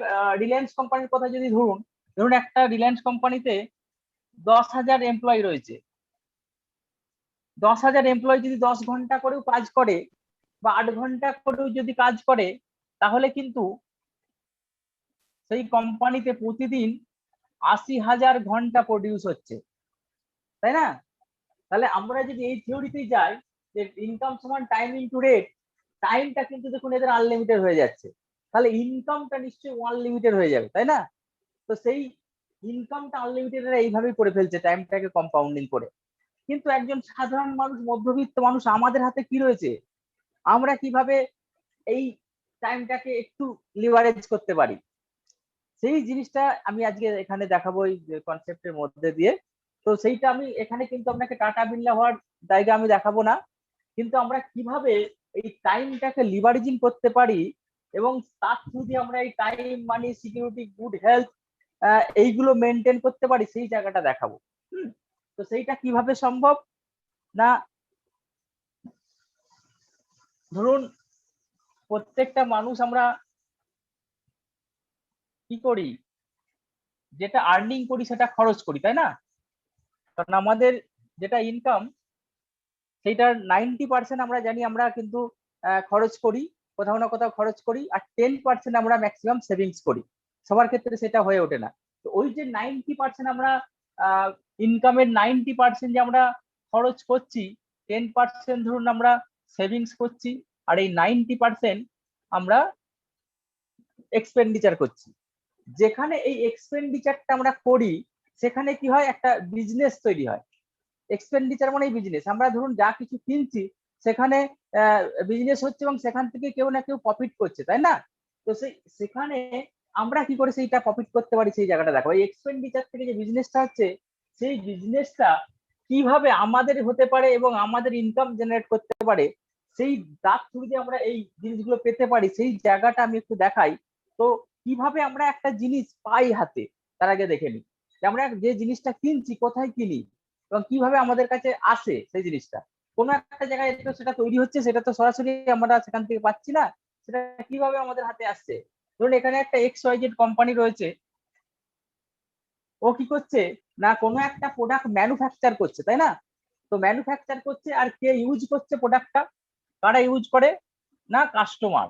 রিলায়েন্স কোম্পানির কথা যদি ধরুন, ধরুন একটা রিলায়েন্স কোম্পানিতে 10,000 এমপ্লয়ি রয়েছে। 10,000 এমপ্লয়ি যদি 10 ঘন্টা করেও কাজ করে বা 8 ঘন্টা করেও যদি কাজ করে, তাহলে কিন্তু সেই কোম্পানিতে প্রতিদিন 80,000 ঘন্টা প্রডিউস হচ্ছে, তাই না? তাহলে আমরা যদি এই থিওরিতেই যাই যে ইনকাম সমান টাইম ইনটু রেট, টাইমটা কিন্তু দেখুন এদের আনলিমিটেড হয়ে যাচ্ছে, তাহলে ইনকামটা নিশ্চয়ই আনলিমিটেড হয়ে যাবে, তাই না? তো সেই ইনকামটা আনলিমিটেড এরা এইভাবেই করে ফেলছে, টাইমটাকে কম্পাউন্ডিং করে। কিন্তু একজন সাধারণ মানুষ, মধ্যবিত্ত মানুষ, আমাদের হাতে কি রয়েছে? আমরা কিভাবে এই টাইমটাকে একটু লিভারেজ করতে পারি, সেই জিনিসটা আমি আজকে এখানে দেখাবো এই কনসেপ্টের মধ্যে দিয়ে। তো সেইটা আমি এখানে কিন্তু আপনাকে টাটা বিড়লা হওয়ার জায়গা আমি দেখাবো না, কিন্তু আমরা কিভাবে এই টাইমটাকে লিভারেজিং করতে পারি এবং তার থ্রু দিয়ে আমরা এই টাইম, মানি, সিকিউরিটি, গুড হেলথ এইগুলো মেনটেন করতে পারি, সেই জায়গাটা দেখাবো। তো সেইটা কিভাবে সম্ভব না, ধরুন প্রত্যেকটা মানুষ আমরা কি করি, যেটা আর্নিং করি সেটা খরচ করি, তাই না? কারণ আমাদের যেটা ইনকাম, সেইটার 90% আমরা জানি আমরা কিন্তু খরচ করি, কোথাও না কোথাও খরচ করি, আর 10% আমরা ম্যাক্সিমাম সেভিংস করি। সবার ক্ষেত্রে সেটা হয়ে ওঠে না। তো ওই যে 90% আমরা ইনকামের 90% যে আমরা খরচ করছি, 10% ধরুন আমরা সেভিংস করছি, আর এই 90% আমরা এক্সপেন্ডিচার করছি। যেখানে এই এক্সপেন্ডিচারটা আমরা করি, সেখানে কি হয়, একটা বিজনেস তৈরি হয়। এক্সপেন্ডিচার মানে বিজনেস, আমরা ধরুন যা কিছু কিনছি সেখানে বিজনেস হচ্ছে এবং সেখান থেকে কেউ না কেউ প্রফিট করছে, তাই না? তো সেখানে আমরা কি করে সেইটা প্রফিট করতে পারি, সেই জায়গাটা দেখো। এই এক্সপেন্ডিচার থেকে যে বিজনেসটা হচ্ছে, সেই বিজনেসটা কিভাবে আমাদের হতে পারে এবং আমাদের ইনকাম জেনারেট করতে পারে, সেই তার থ্রু দিয়ে আমরা এই জিনিসগুলো পেতে পারি, সেই জায়গাটা আমি একটু দেখাই। তো কিভাবে আমরা একটা জিনিস পাই হাতে, তার আগে দেখে নিই যে আমরা যে জিনিসটা কিনছি কোথায় কিনি এবং কিভাবে আমাদের কাছে আসে সেই জিনিসটা। কোনো একটা জায়গায় তো সেটা তৈরি হচ্ছে, সেটা তো সরাসরি আমরা সেখান থেকে পাচ্ছি না, সেটা কিভাবে আমাদের হাতে আসছে। ধরুন এখানে একটা XYZ কোম্পানি রয়েছে, ও কি করছে না, কোনো একটা প্রোডাক্ট ম্যানুফ্যাকচার করছে, তাই না? তো ম্যানুফ্যাকচার করছে, আর কে ইউজ করছে প্রোডাক্টটা, কারা ইউজ করে না, কাস্টমার।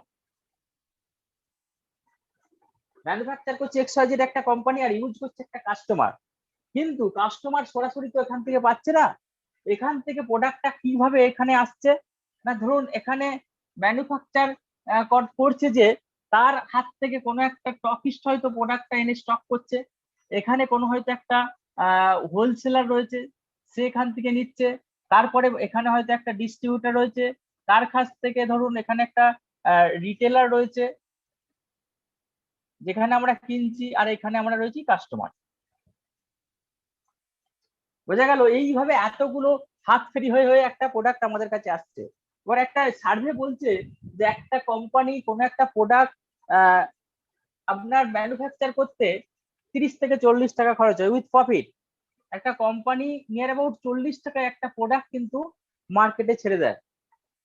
ম্যানুফ্যাকচার করছে XYZ একটা কোম্পানি, আর ইউজ করছে একটা কাস্টমার। কিন্তু কাস্টমার সরাসরি তো এখান থেকে পাচ্ছে না, এখান থেকে প্রোডাক্টটা কিভাবে এখানে আসছে না, ধরুন এখানে ম্যানুফ্যাকচার করছে যে তার হাত থেকে কোনো একটা টকিস্ট হয়তো প্রোডাক্টটা এনে স্টক করছে, এখানে কোনো হয়তো একটা হোলসেলার রয়েছে, সে এখান থেকে নিচ্ছে, তারপরে এখানে হয়তো একটা ডিস্ট্রিবিউটার রয়েছে, তার কাছ থেকে ধরুন এখানে একটা রিটেলার রয়েছে যেখানে আমরা কিনছি, আর এখানে আমরা রয়েছি কাস্টমার। বোঝা গেল? এইভাবে এতগুলো হাত ফ্রি হয়ে হয়ে একটা প্রোডাক্ট আমাদের কাছে আসছে। এবার একটা সার্ভে বলছে যে একটা কোম্পানি কোন একটা প্রোডাক্ট আপনার ম্যানুফ্যাকচার করতে 30 থেকে 40 টাকা খরচ হয় উইথ প্রফিট। একটা কোম্পানি নিয়ার অ্যাবাউট 40 টাকায় একটা প্রোডাক্ট কিন্তু মার্কেটে ছেড়ে দেয়।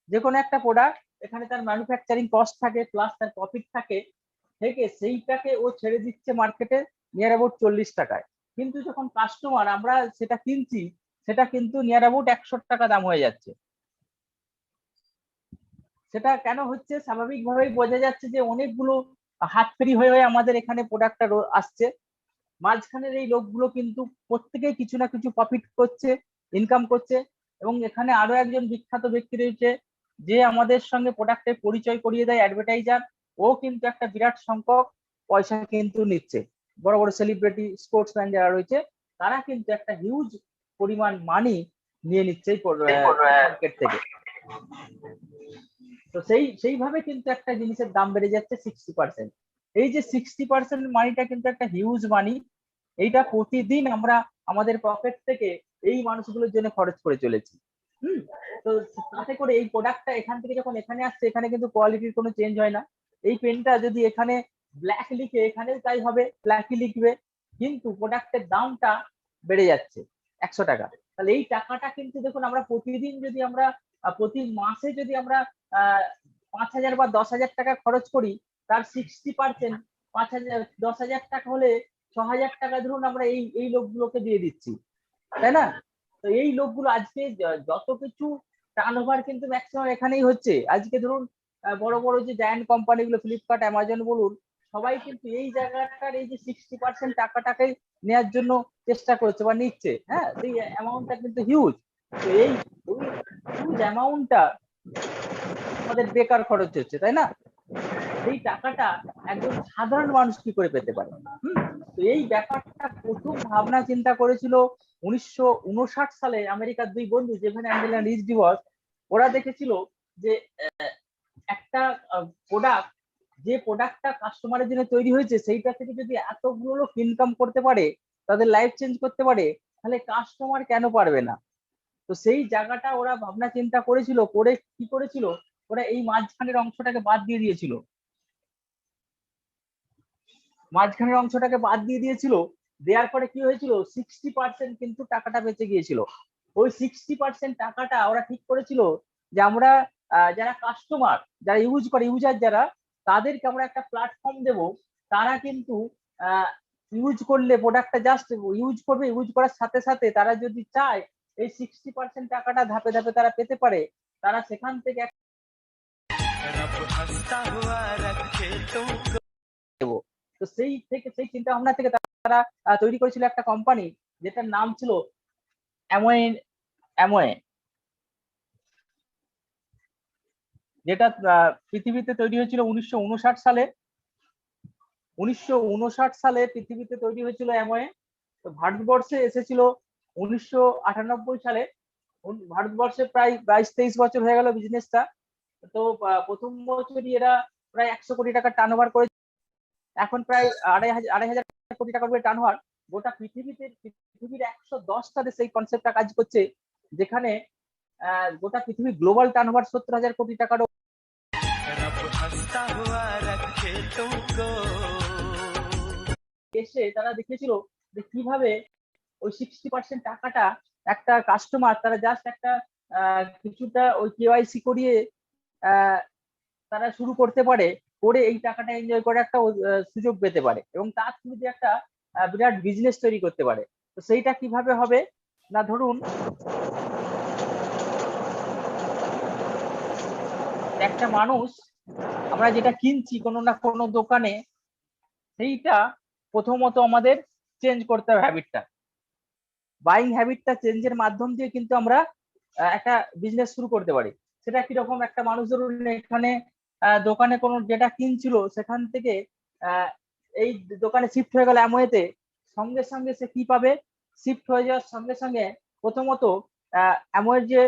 যে কোনো একটা প্রোডাক্ট, এখানে তার ম্যানুফ্যাকচারিং কস্ট থাকে প্লাস তার প্রফিট থাকে, থেকে সেইটাকে ও ছেড়ে দিচ্ছে মার্কেটে নিয়ার অ্যাবাউট 40 টাকায়। কিন্তু যখন কাস্টমার আমরা সেটা কিনছি, সেটা কিন্তু নিয়ার অ্যাবাউট 100 টাকা দাম হয়ে যাচ্ছে। সেটা কেন হচ্ছে? স্বাভাবিকভাবেই বোঝা যাচ্ছে যে অনেকগুলো হাত ফ্রি হয়ে হয়ে আমাদের এখানে প্রোডাক্টটা আসছে। মাঝখানের এই লোকগুলো কিন্তু প্রত্যেকেই কিছু না কিছু প্রফিট করছে, ইনকাম করছে। এবং এখানে আরো একজন বিখ্যাত ব্যক্তি রয়েছে যে আমাদের সঙ্গে প্রোডাক্টের পরিচয় করিয়ে দেয়, অ্যাডভার্টাইজার। ও কিন্তু একটা বিরাট সংখ্যক পয়সা কিন্তু নিচ্ছে। বড় বড় সেলিব্রিটি স্পোর্টসম্যান যারা রয়েছে তারা কিন্তু একটা হিউজ পরিমাণ মানি নিয়ে নিচ্ছে এই মার্কেট থেকে। তো সেইভাবে কিন্তু একটা জিনিসের দাম বেড়ে যাচ্ছে 60%। এই যে 60% মানিটা কিন্তু একটা হিউজ মানি, এইটা প্রতিদিন আমরা আমাদের পকেট থেকে এই মানুষগুলোর জন্য খরচ করে চলেছি। তো তাতে করে এই প্রোডাক্টটা এখান থেকে যখন এখানে আসছে, এখানে কিন্তু কোয়ালিটির কোনো চেঞ্জ হয় না। এই পেনটা যদি এখানে ব্ল্যাক লিখে এখানেও তাই হবে, ব্ল্যাকই লিখবে, কিন্তু প্রোডাক্টের দামটা বেড়ে যাচ্ছে 100 টাকা। তাহলে এই টাকাটা কিন্তু দেখুন আমরা প্রতিদিন যদি আমরা প্রতি মাসে যদি আমরা 5,000 বা 10,000 টাকা খরচ করি, তার 60% 5,000 10,000 টাকা হলে 6,000 টাকা ধরুন আমরা এই লোকগুলোকে দিয়ে দিচ্ছি, তাই না? তো এই লোকগুলো আজকে যত কিছু টার্নওভার কিন্তু ম্যাক্সিমাম এখানেই হচ্ছে। আজকে ধরুন বড় বড় যে জায়ান্ট কোম্পানিগুলো ফ্লিপকার্ট, অ্যামাজন বলুন, সবাই কিন্তু এই জায়গাটার এই যে 60% টাকাটাকে নেওয়ার জন্য চেষ্টা করছে বা নিচ্ছে। হ্যাঁ, সেই অ্যামাউন্টটা কিন্তু হিউজ। তো এই হিউজ অ্যামাউন্টটা আমাদের বেকার খরচ হচ্ছে, তাই না? সেই টাকাটা একজন সাধারণ মানুষ কি করে পেতে পারে? তো এই ব্যাপারটা প্রথম ভাবনা চিন্তা করেছিল 1959 সালে আমেরিকার দুই বন্ধু জেভেন অ্যান্ডেল এন্ড রিচ ডিভস। ওরা দেখেছিল যে একটা প্রোডাক্ট, যে প্রোডাক্টটা কাস্টমারের জন্য তৈরি হয়েছে, সেইটা থেকে যদি এতগুলো লোক ইনকাম করতে পারে, তাদের লাইফ চেঞ্জ করতে পারে, তাহলে কাস্টমার কেন পারবে না? তো সেই জায়গাটা ওরা ভাবনা চিন্তা করেছিল, করে কি করেছিল, ওরা এই মাঝখানের অংশটাকে বাদ দিয়ে দিয়েছিল। মাঝখানের অংশটাকে বাদ দিয়ে দিয়েছিল, দেওয়ার পরে কি হয়েছিল, 60% কিন্তু টাকাটা বেঁচে গিয়েছিল। ওই 60% টাকাটা ওরা ঠিক করেছিল যে আমরা যারা কাস্টমার, যারা ইউজ করে, ইউজার যারা, তাদেরকে আমরা একটা প্ল্যাটফর্ম দেব। তারা কিন্তু ইউজ করলে প্রোডাক্টটা জাস্ট ইউজ করবে, ইউজ করার সাথে সাথে তারা যদি চায় এই 60% টাকাটা ধাপে ধাপে তারা পেতে পারে, তারা সেখান থেকে তো সেই চিন্তা ভাবনা থেকে তারা তৈরি করেছিল একটা কোম্পানি, যেটার নাম ছিল অ্যামওয়ে, যেটা পৃথিবীতে তৈরি হয়েছিল 1959 সালে। 1959 সালে পৃথিবীতে তৈরি হয়েছিল অ্যামওয়ে। তো ভারতবর্ষে এসেছিল 1998 সালে। ভারতবর্ষে প্রায় 22-23 বছর হয়ে গেল বিজনেসটা। তো প্রথম বছরই এরা প্রায় 100 কোটি টাকা টার্নওভার করে, এখন প্রায় 2,500 কোটি টাকা করে টার্নওভার। গোটা পৃথিবীর 110টা দেশে এই কনসেপ্টটা কাজ করছে, যেখানে গোটা পৃথিবীর গ্লোবাল টার্নওভার 70,000 কোটি টাকারও। এসে তারা দেখেছিল যে কিভাবে ওই 60% টাকাটা একটা কাস্টমার, তারা জাস্ট একটা কিছুটা ওই কেওয়াইসি করিয়ে তারা শুরু করতে পারে, করে এই টাকাটা এনজয় করে একটা সুযোগ পেতে পারে, এবং তার থ্রু দিয়ে একটা বিরাট বিজনেস তৈরি করতে পারে। তো সেইটা কিভাবে হবে না, ধরুন একটা মানুষ, আমরা যেটা কিনছি কোনো না কোনো দোকানে, সেইটা প্রথমত আমাদের চেঞ্জ করতে হবে হ্যাবিটটা। বাইং হ্যাবিটটা চেঞ্জের মাধ্যম দিয়ে কিন্তু আমরা একটা বিজনেস শুরু করতে পারি। সেটা কিরকম, একটা মানুষ ধরুন এখানে দোকানে কোনো যেটা কিনছিল সেখান থেকে এই দোকানে শিফট হয়ে গেল অ্যামওয়েতে, সঙ্গে সঙ্গে সে কি পাবে, শিফট হয়ে যাওয়ার সঙ্গে সঙ্গে প্রথমত অ্যামওয়ের যে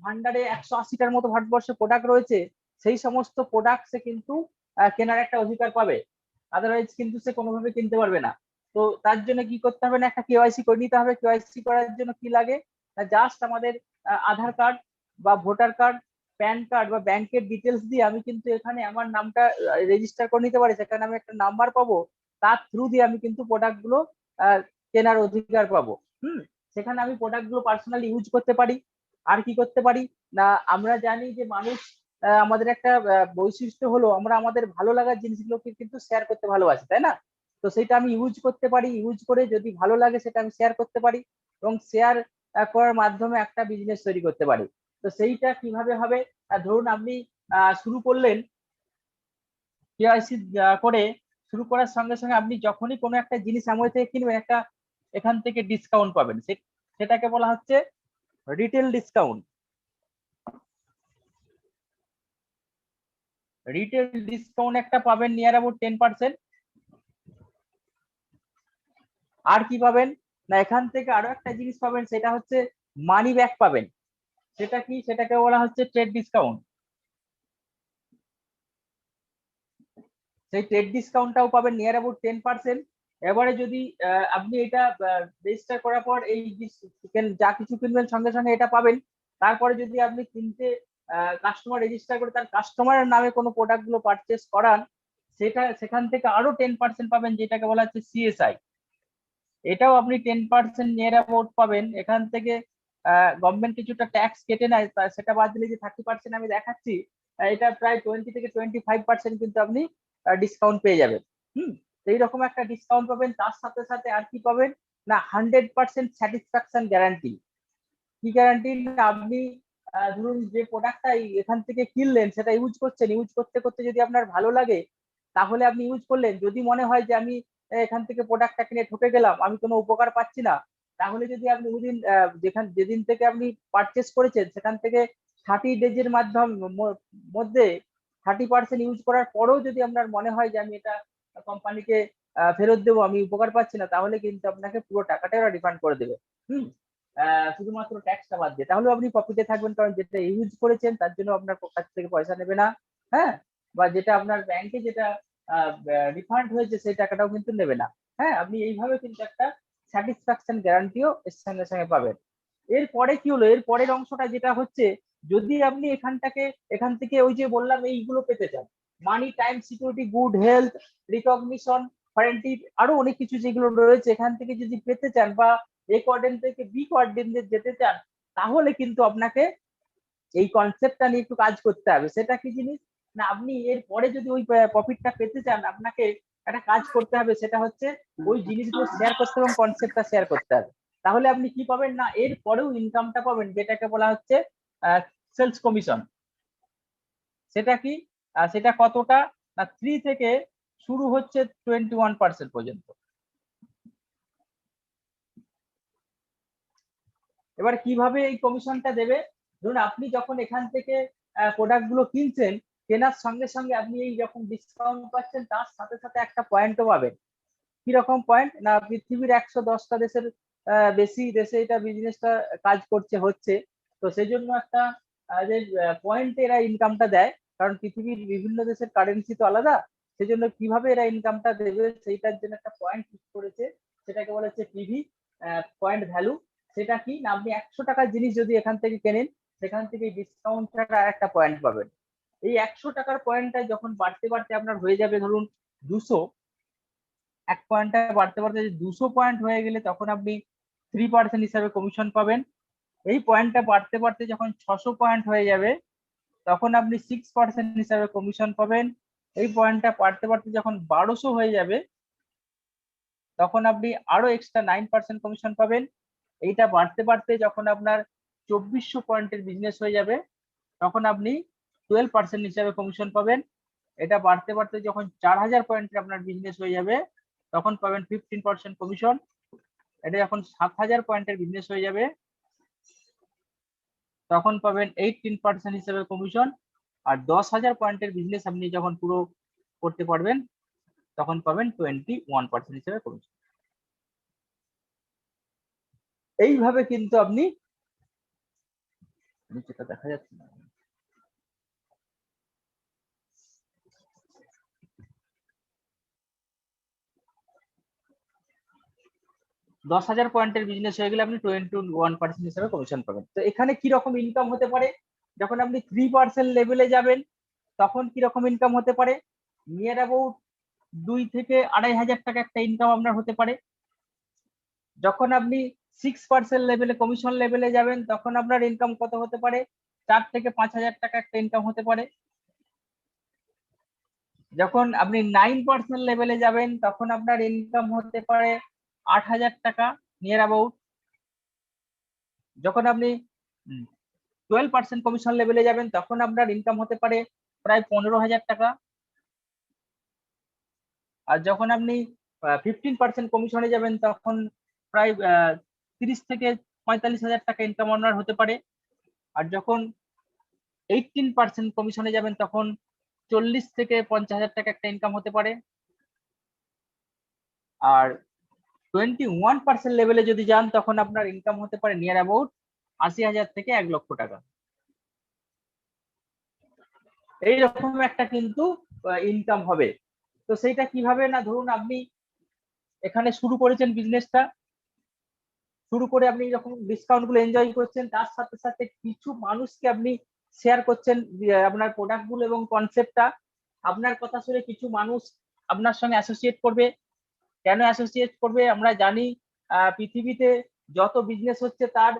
ভান্ডারে 180টার মতো ভারতবর্ষে প্রোডাক্ট রয়েছে, সেই সমস্ত প্রোডাক্ট সে কিন্তু কেনার একটা অধিকার পাবে। আদারওয়াইজ কিন্তু সে কোনোভাবে কিনতে পারবে না। তো তার জন্য কি করতে হবে না, একটা কেওয়াইসি করে নিতে হবে। কেওয়াইসি করার জন্য কি লাগে না, জাস্ট আমাদের আধার কার্ড বা ভোটার কার্ড, প্যান কার্ড বা ব্যাংকের ডিটেলস দিয়ে আমি কিন্তু এখানে আমার নামটা রেজিস্টার করে নিতে পারি। সেখানে আমি একটা নাম্বার পাবো, তার থ্রু দিয়ে আমি কিন্তু প্রোডাক্ট গুলো কেনার অধিকার পাবো। সেখানে আমি প্রোডাক্ট গুলো পার্সোনালি ইউজ করতে পারি। আর কি করতে পারি না, আমরা জানি যে মানুষ, আমাদের একটা বৈশিষ্ট্য হলো আমরা আমাদের ভালো লাগার জিনিসগুলোকে কিন্তু শেয়ার করতে ভালোবাসি, তাই না? তো সেটা আমি ইউজ করতে পারি, ইউজ করে যদি ভালো লাগে সেটা আমি শেয়ার করতে পারি, এবং শেয়ার করার মাধ্যমে একটা বিজনেস তৈরি করতে পারি। তো সেইটা কিভাবে হবে, ধরুন আপনি শুরু করলেন কেওয়াইসি করে, শুরু করার সঙ্গে সঙ্গে আপনি যখনই কোনো একটা জিনিস অ্যামওয়ে থেকে কিনবেন, একটা এখান থেকে ডিসকাউন্ট পাবেন। সেটাকে বলা হচ্ছে রিটেল ডিসকাউন্ট। রিটেল ডিসকাউন্ট একটা পাবেন নিয়ার অ্যাবাউট 10%। আর কি পাবেন না, এখান থেকে আরো একটা জিনিস পাবেন, সেটা হচ্ছে মানি ব্যাক পাবেন। সেটা কি, সেটাকে বলা হচ্ছে ট্রেড ডিসকাউন্ট। সেই ট্রেড ডিসকাউন্টটাও পাবেন নিয়ার অ্যাবাউট 10%। এবারে যদি আপনি এটা রেজিস্টার করার পর এই যা কিছু কিনবেন সঙ্গে সঙ্গে এটা পাবেন। তারপরে যদি আপনি কিনতে কাস্টমার রেজিস্টার করে তার কাস্টমারের নামে কোনো প্রোডাক্ট গুলো পারচেস করান, সেখান থেকে আরো 10% পাবেন, যেটাকে বলা হচ্ছে সিএসআই। এটাও আপনি 10% নিয়ার অ্যাবাউট পাবেন। এখান থেকে গভর্নমেন্ট কিছুটা ট্যাক্স কেটে নেয়, সেটা বাদ দিলে যে 30% আমি দেখাচ্ছি, এটা প্রায় 20 থেকে 25% কিন্তু আপনি ডিসকাউন্ট পেয়ে যাবেন। এইরকম একটা ডিসকাউন্ট পাবেন। তার সাথে সাথে আর কি পাবেন না, 100% স্যাটিসফ্যাকশন গ্যারান্টি। কি গ্যারান্টি না, আপনি ধরুন যে প্রোডাক্টটা এখান থেকে কিনলেন সেটা ইউজ করছেন, ইউজ করতে করতে যদি আপনার ভালো লাগে তাহলে আপনি ইউজ করলেন। যদি মনে হয় যে আমি এখান থেকে প্রোডাক্টটা কিনে ঠকে গেলাম, আমি কোনো উপকার পাচ্ছি না, তাহলে যদি আপনি যেদিন থেকে আপনি পারচেস করেছেন সেখান থেকে 30 ডেজের মধ্যে 30% ইউজ করার পরেও যদি আপনার মনে হয় যে আমি এটা কোম্পানিকে ফেরত দেবো, আমি উপকার পাচ্ছি না, তাহলে কিন্তু আপনাকে পুরো টাকাটা ওরা রিফান্ড করে দেবে। শুধুমাত্র ট্যাক্সটা বাদ দিয়ে, তাহলে আপনি প্রফিটে থাকবেন, কারণ যেটা ইউজ করেছেন তার জন্য আপনার কাছ থেকে পয়সা নেবে না। হ্যাঁ, বা যেটা আপনার ব্যাংকে যেটা রিফান্ড হয়েছে সেই টাকাটাও কিন্তু নেবে না। হ্যাঁ, আপনি এইভাবে কিন্তু একটা স্যাটিসফ্যাকশন গ্যারান্টিও এর সঙ্গে সঙ্গে পাবেন। এরপরে কি হলো, এর পরের অংশটা যেটা হচ্ছে, যদি আপনি এখান থেকে ওই যে বললাম এইগুলো পেতে চান, money, time, security, good health, recognition, warranty, আরো অনেক কিছু যেগুলো রয়েছে এখান থেকে যদি পেতে চান, বা এ কোয়ার্ডেন্ট থেকে বি কোয়ার্ডেন্টে যেতে চান, তাহলে কিন্তু আপনাকে এই কনসেপ্টটা নিয়ে একটু কাজ করতে হবে। সেটা কি জিনিস না, আপনি এর পরে যদি ওই প্রফিটটা পেতে চান, আপনাকে একটা কাজ করতে হবে, সেটা হচ্ছে ওই জিনিসগুলো শেয়ার করতে এবং কনসেপ্টটা শেয়ার করতে হবে। তাহলে আপনি কি পাবেন না, এর পরেও ইনকামটা পাবেন, যেটাকে বলা হচ্ছে সেলস কমিশন। সেটা কি, সেটা কতটা না, 3 থেকে শুরু হচ্ছে 21% পর্যন্ত। এবার কিভাবে এই কমিশনটা দেবে, ধরুন আপনি যখন এখান থেকে প্রোডাক্ট গুলো কিনছেন, কেনার সঙ্গে সঙ্গে আপনি এই যখন ডিসকাউন্ট পাচ্ছেন তার সাথে সাথে একটা পয়েন্টও পাবেন। কিরকম পয়েন্ট না, পৃথিবীর 110টা দেশের বেশি দেশে এটা বিজনেসটা কাজ হচ্ছে, তো সেই জন্য একটা যে পয়েন্ট এরা ইনকামটা দেয়, কারণ পৃথিবীর বিভিন্ন দেশের কারেন্সি তো আলাদা, সেই জন্য কিভাবে এরা ইনকামটা দেবে সেইটার জন্য একটা পয়েন্ট ফিক্স করেছে, সেটাকে বলা হচ্ছে পিভি, পয়েন্ট ভ্যালু। সেটা কি না, আপনি 100 টাকার জিনিস যদি এখান থেকে কেনেন, সেখান থেকে ডিসকাউন্ট ছাড়া একটা পয়েন্ট পাবেন। এই 100 টাকার পয়েন্টটা যখন বাড়তে বাড়তে আপনার হয়ে যাবে ধরুন 200, এক পয়েন্টটা বাড়তে বাড়তে 200 পয়েন্ট হয়ে গেলে তখন আপনি 3% হিসাবে কমিশন পাবেন। এই পয়েন্টটা বাড়তে বাড়তে যখন 600 পয়েন্ট হয়ে যাবে, তখন আপনি 6% হিসাবে কমিশন পাবেন। এই পয়েন্টটা বাড়তে বাড়তে যখন 1200 হয়ে যাবে, তখন আপনি আরো এক্সট্রা 9% কমিশন পাবেন। এইটা বাড়তে বাড়তে যখন আপনার 2400 পয়েন্টের বিজনেস হয়ে যাবে, তখন আপনি 12% হিসাবে কমিশন পাবেন। এটা বাড়তে বাড়তে যখন 4000 পয়েন্টের আপনার বিজনেস হয়ে যাবে, তখন পাবেন 15% কমিশন। এটা যখন 7000 পয়েন্টের বিজনেস হয়ে যাবে, তখন পাবেন 18% হিসেবে কমিশন। আর 10,000 পয়েন্টের বিজনেস আপনি যখন পুরো করতে পারবেন, তখন পাবেন 21% হিসেবে কমিশন। এইভাবে কিন্তু আপনি, নিচেটা দেখা যাচ্ছে না, 10,000 পয়েন্টের বিজনেস হয়ে গেলে আপনি 21% হিসেবে কমিশন পাবেন। তো এখানে কি রকম ইনকাম হতে পারে, যখন আপনি 3% লেভেলে যাবেন তখন কি রকম ইনকাম হতে পারে, নিয়ার অ্যাবাউট 2 থেকে 2,500 টাকা একটা ইনকাম আপনার হতে পারে। যখন আপনি 6% লেভেলে, কমিশন লেভেলে যাবেন, তখন আপনার ইনকাম কত হতে পারে, 4 থেকে 5,000 টাকা একটা ইনকাম হতে পারে। যখন আপনি 9% লেভেলে যাবেন, তখন আপনার ইনকাম হতে পারে 8,000 টাকা নিয়ার অ্যাবাউট। যখন আপনি 12% কমিশন লেভেলে যাবেন, তখন আপনার ইনকাম হতে পারে প্রায় 15,000 টাকা। আর যখন আপনি 15% কমিশনে যাবেন, তখন প্রায় 30 থেকে 45,000 টাকা ইনকাম আপনার হতে পারে। আর যখন 18% কমিশনে যাবেন, তখন 40 থেকে 50,000 টাকা একটা ইনকাম হতে পারে। আর 21% লেভেলে যদি যান তখন আপনার ইনকাম হতে পারে নিয়ার অ্যাবাউট 80,000 থেকে 1 লক্ষ টাকা। এইরকম একটা কিন্তু ইনকাম হবে। তো সেইটা কিভাবে না, ধরুন আপনি এখানে শুরু করেছেন বিজনেসটা, শুরু করে আপনি যখন ডিসকাউন্ট গুলো এনজয় করছেন, তার সাথে সাথে কিছু মানুষকে আপনি শেয়ার করছেন আপনার প্রোডাক্ট গুলো এবং কনসেপ্টটা। আপনার কথা শুনে কিছু মানুষ আপনার সঙ্গে অ্যাসোসিয়েট করবে। কেন অ্যাসোসিয়েট করবে? আমরা জানি পৃথিবীতে যত বিজনেস হচ্ছে তার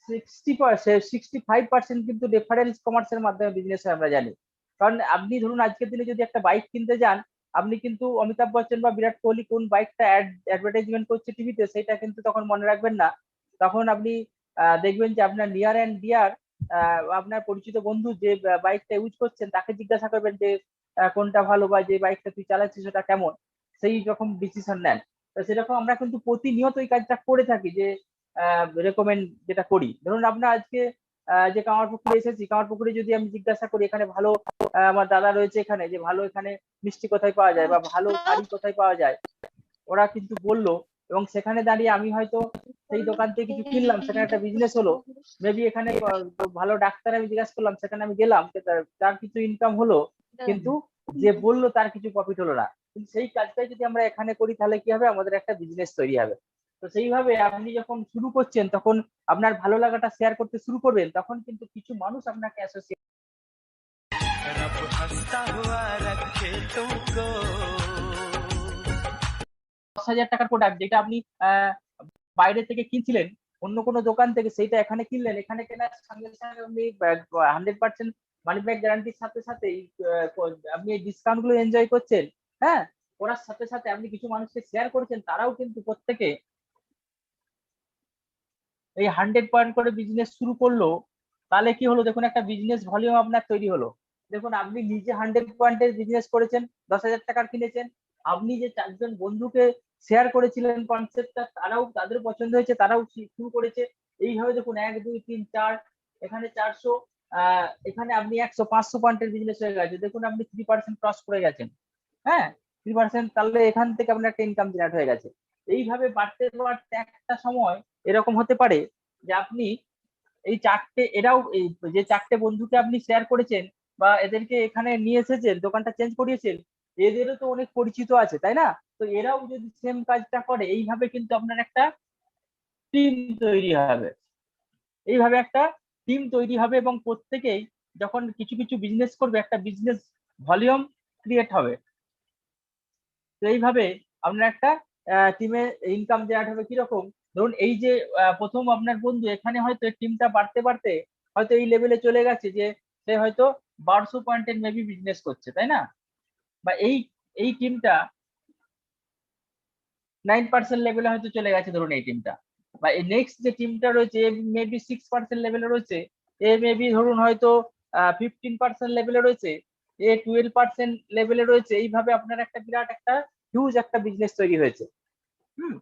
65% কিন্তু রেফারেন্স কমার্সের মাধ্যমে বিজনেস হয়, আমরা জানি। কারণ আপনি ধরুন আজকের দিনে যদি একটা বাইক কিনতে যান, আপনি কিন্তু অমিতাভ বচ্চন বা বিরাট কোহলি কোন বাইকটা অ্যাডভার্টাইজমেন্ট করছে টিভিতে সেটা কিন্তু তখন মনে রাখবেন না। তখন আপনি দেখবেন যে আপনার নিয়ার অ্যান্ড ডিয়ার আপনার পরিচিত বন্ধু যে বাইকটা ইউজ করছেন তাকে জিজ্ঞাসা করবেন যে কোনটা ভালো বা যে বাইকটা তুই চালাচ্ছিস সেটা কেমন, সেই রকম ডিসিশন নেন। তো সেরকম আমরা কিন্তু প্রতিনিয়ত এই কাজটা করে থাকি যে রেকমেন্ড যেটা করি। ধরুন আপনার আজকে যে কামারপুকুরে এসেছি, কামারপুকুরে যদি আমি জিজ্ঞাসা করি এখানে ভালো, আমার দাদা রয়েছে এখানে, যে ভালো এখানে মিষ্টি কোথায় পাওয়া যায় বা ভালো শাড়ি কোথায় পাওয়া যায়, ওরা কিন্তু বললো। এবং সেখানে দাঁড়িয়ে আমি হয়তো সেই দোকান থেকে কিছু কিনলাম, সেখানে একটা বিজনেস হলো। মেবি এখানে ভালো ডাক্তার আমি জিজ্ঞাসা করলাম, সেখানে আমি গেলাম, তার কিছু ইনকাম হলো, কিন্তু যে বললো তার কিছু প্রফিট হলো না। কিন্তু সেই কাজটাই যদি আমরা এখানে করি তাহলে কি হবে, আমাদের একটা বিজনেস তৈরি হবে। তো সেইভাবে আপনি যখন শুরু করছেন তখন আপনার ভালো লাগাটা শেয়ার করতে শুরু করবেন, তখন কিন্তু কিছু মানুষ আপনাকে অ্যাসোসিয়েট। 10,000 টাকার প্রোডাক্ট যেটা আপনি বাইরে থেকে কিনছিলেন অন্য কোনো দোকান থেকে, সেইটা এখানে কিনলেন, এখানে কেনার সঙ্গে সঙ্গে আপনি 100% মানি ব্যাক গ্যারান্টির সাথে সাথে আপনি এই ডিসকাউন্ট গুলো এনজয় করছেন। হ্যাঁ, করার সাথে সাথে আপনি কিছু মানুষকে শেয়ার করেছেন, তারাও কিন্তু প্রত্যেকে এই 100 পয়েন্ট করে বিজনেস শুরু করলো। তাহলে কি হলো দেখুন, একটা বিজনেস ভলিউম আপনার তৈরি হলো। দেখুন আপনি নিজে 100 পয়েন্টের বিজনেস করেছেন, 10,000 টাকার কিনেছেন, আপনি যে 4 জন বন্ধুকে শেয়ার করেছিলেন কনসেপ্টটা, তারাও তাদের পছন্দ হয়েছে, তারাও শুরু করেছে। এইভাবে দেখুন 1 2 3 4, এখানে 400, এখানে আপনি 100 500 পয়েন্টের বিজনেস হয়ে গেছে। দেখুন আপনি 3% ক্রস করে গেছেন। হ্যাঁ, 3%, তাহলে এখান থেকে আপনার একটা ইনকাম জেনারেট হয়ে গেছে। এইভাবে বাড়তে বাড়তে একটা সময় এরকম হতে পারে যে আপনি এই 4টে, এরাও যে 4টে বন্ধুকে আপনি শেয়ার করেছেন বা এদেরকে এখানে নিয়ে এসেছেন, দোকানটা চেঞ্জ করিয়েছেন, এদেরও তো অনেক পরিচিত আছে, তাই না? তো এরাও যদি সেম কাজটা করে, এইভাবে কিন্তু আপনার একটা টিম তৈরি হবে। এইভাবে একটা টিম তৈরি হবে এবং প্রত্যেকেই যখন কিছু কিছু বিজনেস করবে, একটা বিজনেস ভলিউম ক্রিয়েট হবে। তো এইভাবে আপনার একটা টিমে ইনকাম জেনারেট হবে। কিরকম? ধরুন এই যে প্রথম আপনার বন্ধু, এখানে হয়তো টিমটা বাড়তে বাড়তে হয়তো এই লেভেলে চলে গেছে যে সে হয়তো 1200 পয়েন্টের মেবি বিজনেস করছে, তাই না? বা এই এই টিমটা 9% লেভেলে হয়তো চলে গেছে ধরুন এই টিমটা। বা এই নেক্সট যে টিমটা রয়েছে মেবি 6% লেভেলে রয়েছে, এ মেবি ধরুন হয়তো 15% লেভেলে রয়েছে, এ 12% লেভেলে রয়েছে। এইভাবে আপনার একটা বিরাট একটা হিউজ একটা বিজনেস তৈরি হয়েছে। হুম।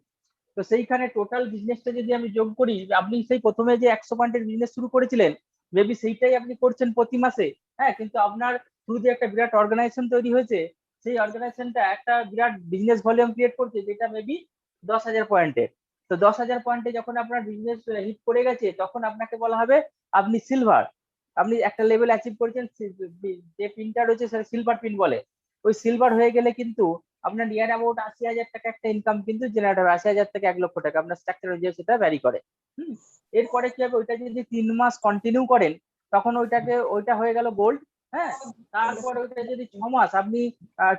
তো সেইখানে টোটাল বিজনেসটা যদি আমি যোগ করি, আপনি সেই প্রথমে যে 100 পয়েন্টের বিজনেস শুরু করেছিলেন, মেবি সেইটাই আপনি করছেন প্রতি মাসে। হ্যাঁ, কিন্তু আপনার থ্রু যে একটা বিরাট অর্গানাইজেশন তৈরি হয়েছে, সেই অর্গানাইজেশনটা একটা বিরাট বিজনেস ভলিউম ক্রিয়েট করছে, যেটা মেবি 10,000 পয়েন্টের। তো 10,000 পয়েন্টে যখন আপনার বিজনেস হিট করে গেছে, তখন আপনাকে বলা হবে আপনি সিলভার। আপনি একটা লেভেল অ্যাচিভ করেছেন, যে পিনটা রয়েছে সেটা সিলভার পিন বলে। ওই সিলভার হয়ে গেলে কিন্তু আপনার নিয়ার অ্যাবাউট 80,000 টাকা একটা ইনকাম কিন্তু জেনারেট হবে। 80,000 থেকে 1 লক্ষ টাকা আপনার স্ট্রাকচার অনুযায়ী সেটা ভ্যারি করে। এরপরে কি হবে, ওইটা যদি 3 মাস কন্টিনিউ করেন, তখন ওইটা হয়ে গেল গোল্ড। হ্যাঁ, তারপর ওইটা যদি 6 মাস আপনি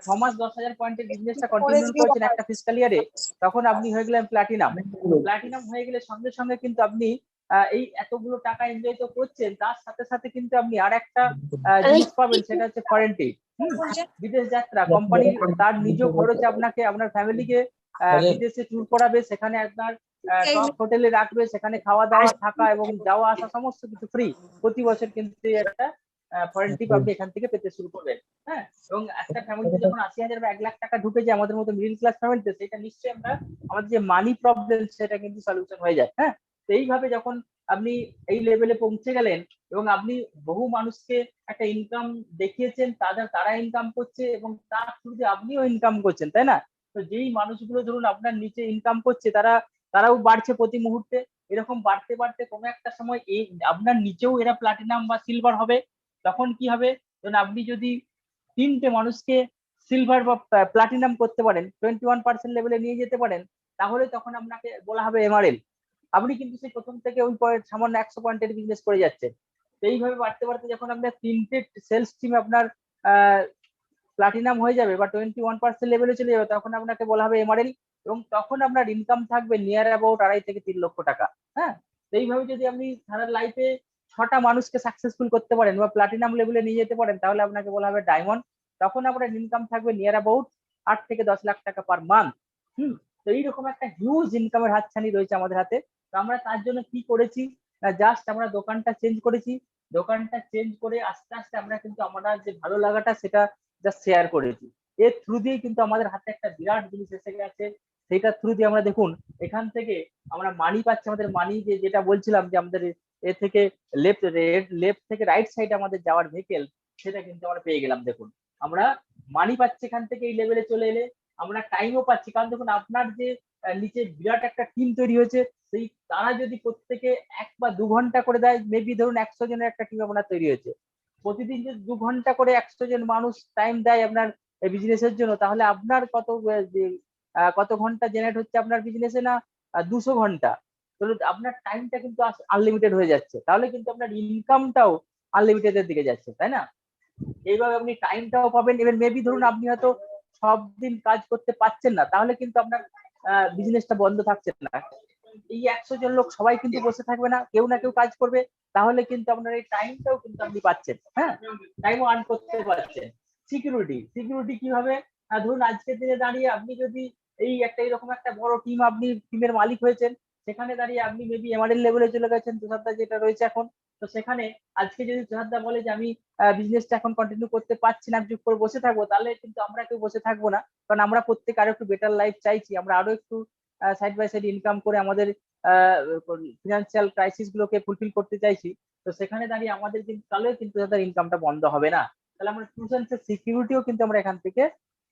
6 মাস 10,000 পয়েন্টের বিজনেসটা কন্টিনিউ করেছেন একটা ফিসকাল ইয়ারে, তখন আপনি হয়ে গেলেন প্লাটিনাম। প্লাটিনাম হয়ে গেলে সঙ্গে সঙ্গে কিন্তু আপনি এই এতগুলো টাকা এনজয় তো করছেন, তার সাথে সাথে কিন্তু আপনি আর একটা জিনিস পাবেন, সেটা হচ্ছে ফরেন ট্রিপ। বিদেশ যাত্রা। কোম্পানি তার নিজ খরচে আপনাকে, আপনার ফ্যামিলিকে বিদেশে ট্যুর করাবে, সেখানে আপনার টপ হোটেলে রাখবে, সেখানে খাওয়া দাওয়া থাকা এবং যাওয়া আসা সমস্ত কিছু ফ্রি। প্রতি বছর কিন্তু একটা ফরেন ট্রিপ আপনি এখান থেকে পেতে শুরু করবেন। হ্যাঁ, এবং একটা ফ্যামিলিতে যখন 80,000 বা 1 লাখ টাকা ঢুকে যায় আমাদের মতো মিডিল ক্লাস ফ্যামিলিতে, সেটা নিশ্চয়ই আমরা আমাদের যে মানি প্রবলেম সেটা কিন্তু সলিউশন হয়ে যায়। হ্যাঁ, তো এইভাবে যখন আপনি এই লেভেলে পৌঁছে গেলেন এবং আপনি বহু মানুষকে একটা ইনকাম দেখিয়েছেন, তারা ইনকাম করছে এবং তার থ্রুতে আপনিও ইনকাম করছেন, তাই না? তো যেই মানুষগুলো ধরুন আপনার নিচে ইনকাম করছে তারাও বাড়ছে প্রতি মুহূর্তে। এরকম বাড়তে বাড়তে কোনো একটা সময় এই আপনার নিচেও এরা প্লাটিনাম বা সিলভার হবে। তখন কি হবে, ধরুন আপনি যদি 3টে মানুষকে সিলভার বা প্লাটিনাম করতে পারেন, 21% লেভেলে নিয়ে যেতে পারেন, তাহলে তখন আপনাকে বলা হবে এমআরএল। আপনি কিন্তু সেই প্রথম থেকে ওই পয়েন্ট সামান্য 100 পয়েন্টের বিজনেস করে যাচ্ছেন। এইভাবে বাড়তে বাড়তে যখন আপনার 3টে সেলস টিম আপনার প্লাটিনাম হয়ে যাবে বা 21% লেভেলে চলে যাবে, তখন আপনাকে বলা হবে এমআরএল। এবং তখন আপনার ইনকাম থাকবে নিয়ার অ্যাবাউট 2.5 থেকে 3 লক্ষ টাকা। হ্যাঁ, এইভাবে যদি আপনি সারা লাইফে 6টা মানুষকে সাকসেসফুল করতে পারেন বা প্লাটিনাম লেভেলে নিয়ে যেতে পারেন, তাহলে আপনাকে বলা হবে ডায়মন্ড। তখন আপনার ইনকাম থাকবে নিয়ার অ্যাবাউট 8 থেকে 10 লাখ টাকা পার মান্থ। তো এইরকম একটা হিউজ ইনকামের হাতছানি রয়েছে আমাদের হাতে। তো আমরা তার জন্য কি করেছি, জাস্ট আমরা দোকানটা চেঞ্জ করেছি। দোকানটা চেঞ্জ করে আস্তে আস্তে আমরা কিন্তু আমরা যে ভালো লাগাটা সেটা জাস্ট শেয়ার করেছি। এর থ্রু দিয়ে কিন্তু আমাদের হাতে একটা বিরাট জিনিস এসে গেছে। সেটার থ্রু দিয়ে আমরা দেখুন এখান থেকে আমরা মানি পাচ্ছি। আমাদের মানি যেটা বলছিলাম যে আমাদের এ থেকে লেফট থেকে রাইট সাইড আমাদের যাওয়ার ভেহিকেল, সেটা কিন্তু আমরা পেয়ে গেলাম। দেখুন আমরা মানি পাচ্ছি এখান থেকে এই লেভেলে চলে এলে। আমরা টাইমও পাচ্ছি, কারণ দেখুন আপনার যে নিচে বিরাট একটা টিম তৈরি হয়েছে, সেই তারা যদি প্রত্যেকে 1 বা 2 ঘন্টা করে দেয়, মেবি ধরুন 100 জনের একটা টিম আপনার তৈরি হয়েছে। প্রতিদিন যদি 2 ঘন্টা করে 100 জন মানুষ টাইম দেয় আপনার বিজনেসের জন্য, তাহলে আপনার কত ঘন্টা জেনারেট হচ্ছে আপনার বিজনেসে না 200 ঘন্টা। তো আপনার টাইমটা কিন্তু আনলিমিটেড হয়ে যাচ্ছে, তাহলে কিন্তু আপনার ইনকামটাও আনলিমিটেডের দিকে যাচ্ছে, তাই না? এইভাবে আপনি টাইমটাও পাবেন। এবার মেবি ধরুন আপনি হয়তো সব দিন কাজ করতে পারছেন না, তাহলে কিন্তু আপনার বিজনেসটা বন্ধ থাকছে না। এই 100 জন লোক সবাই কিন্তু বসে থাকবে না, কেউ না কেউ কাজ করবে। তাহলে কিন্তু আপনার এই টাইমটাও কিন্তু আপনি পাচ্ছেন, হ্যাঁ, টাইমও আর্ন করতে পারছেন। সিকিউরিটি কিভাবে, ধরুন আজকের দিনে দাঁড়িয়ে আপনি যদি এই একটা এরকম একটা বড় টিম, আপনি টিমের মালিক হয়েছেন, সেখানে দাঁড়িয়ে আপনি মেবি এমআরএল লেভেলে চলে গেছেন, তুষারদা যেটা রয়েছে এখন। তো সেখানে আজকে যদি তুষারদা বলে যে আমি বিজনেসটা এখন কন্টিনিউ করতে পারছি না, চুপ করে বসে থাকবো, তাহলে কিন্তু আমরা কেউ বসে থাকবো না। কারণ আমরা প্রত্যেকে আরো একটু বেটার লাইফ চাইছি, আমরা আরো একটু সাইড বাই সাইড ইনকাম করে আমাদের ফিনান্সিয়াল ক্রাইসিস গুলোকে ফুলফিল করতে চাইছি। তো সেখানে দাঁড়িয়ে আমাদের কিন্তু তাহলে কিন্তু তাদের ইনকামটা বন্ধ হবে না। তাহলে আমরা ট্রু সেন্সের সিকিউরিটিও কিন্তু আমরা এখান থেকে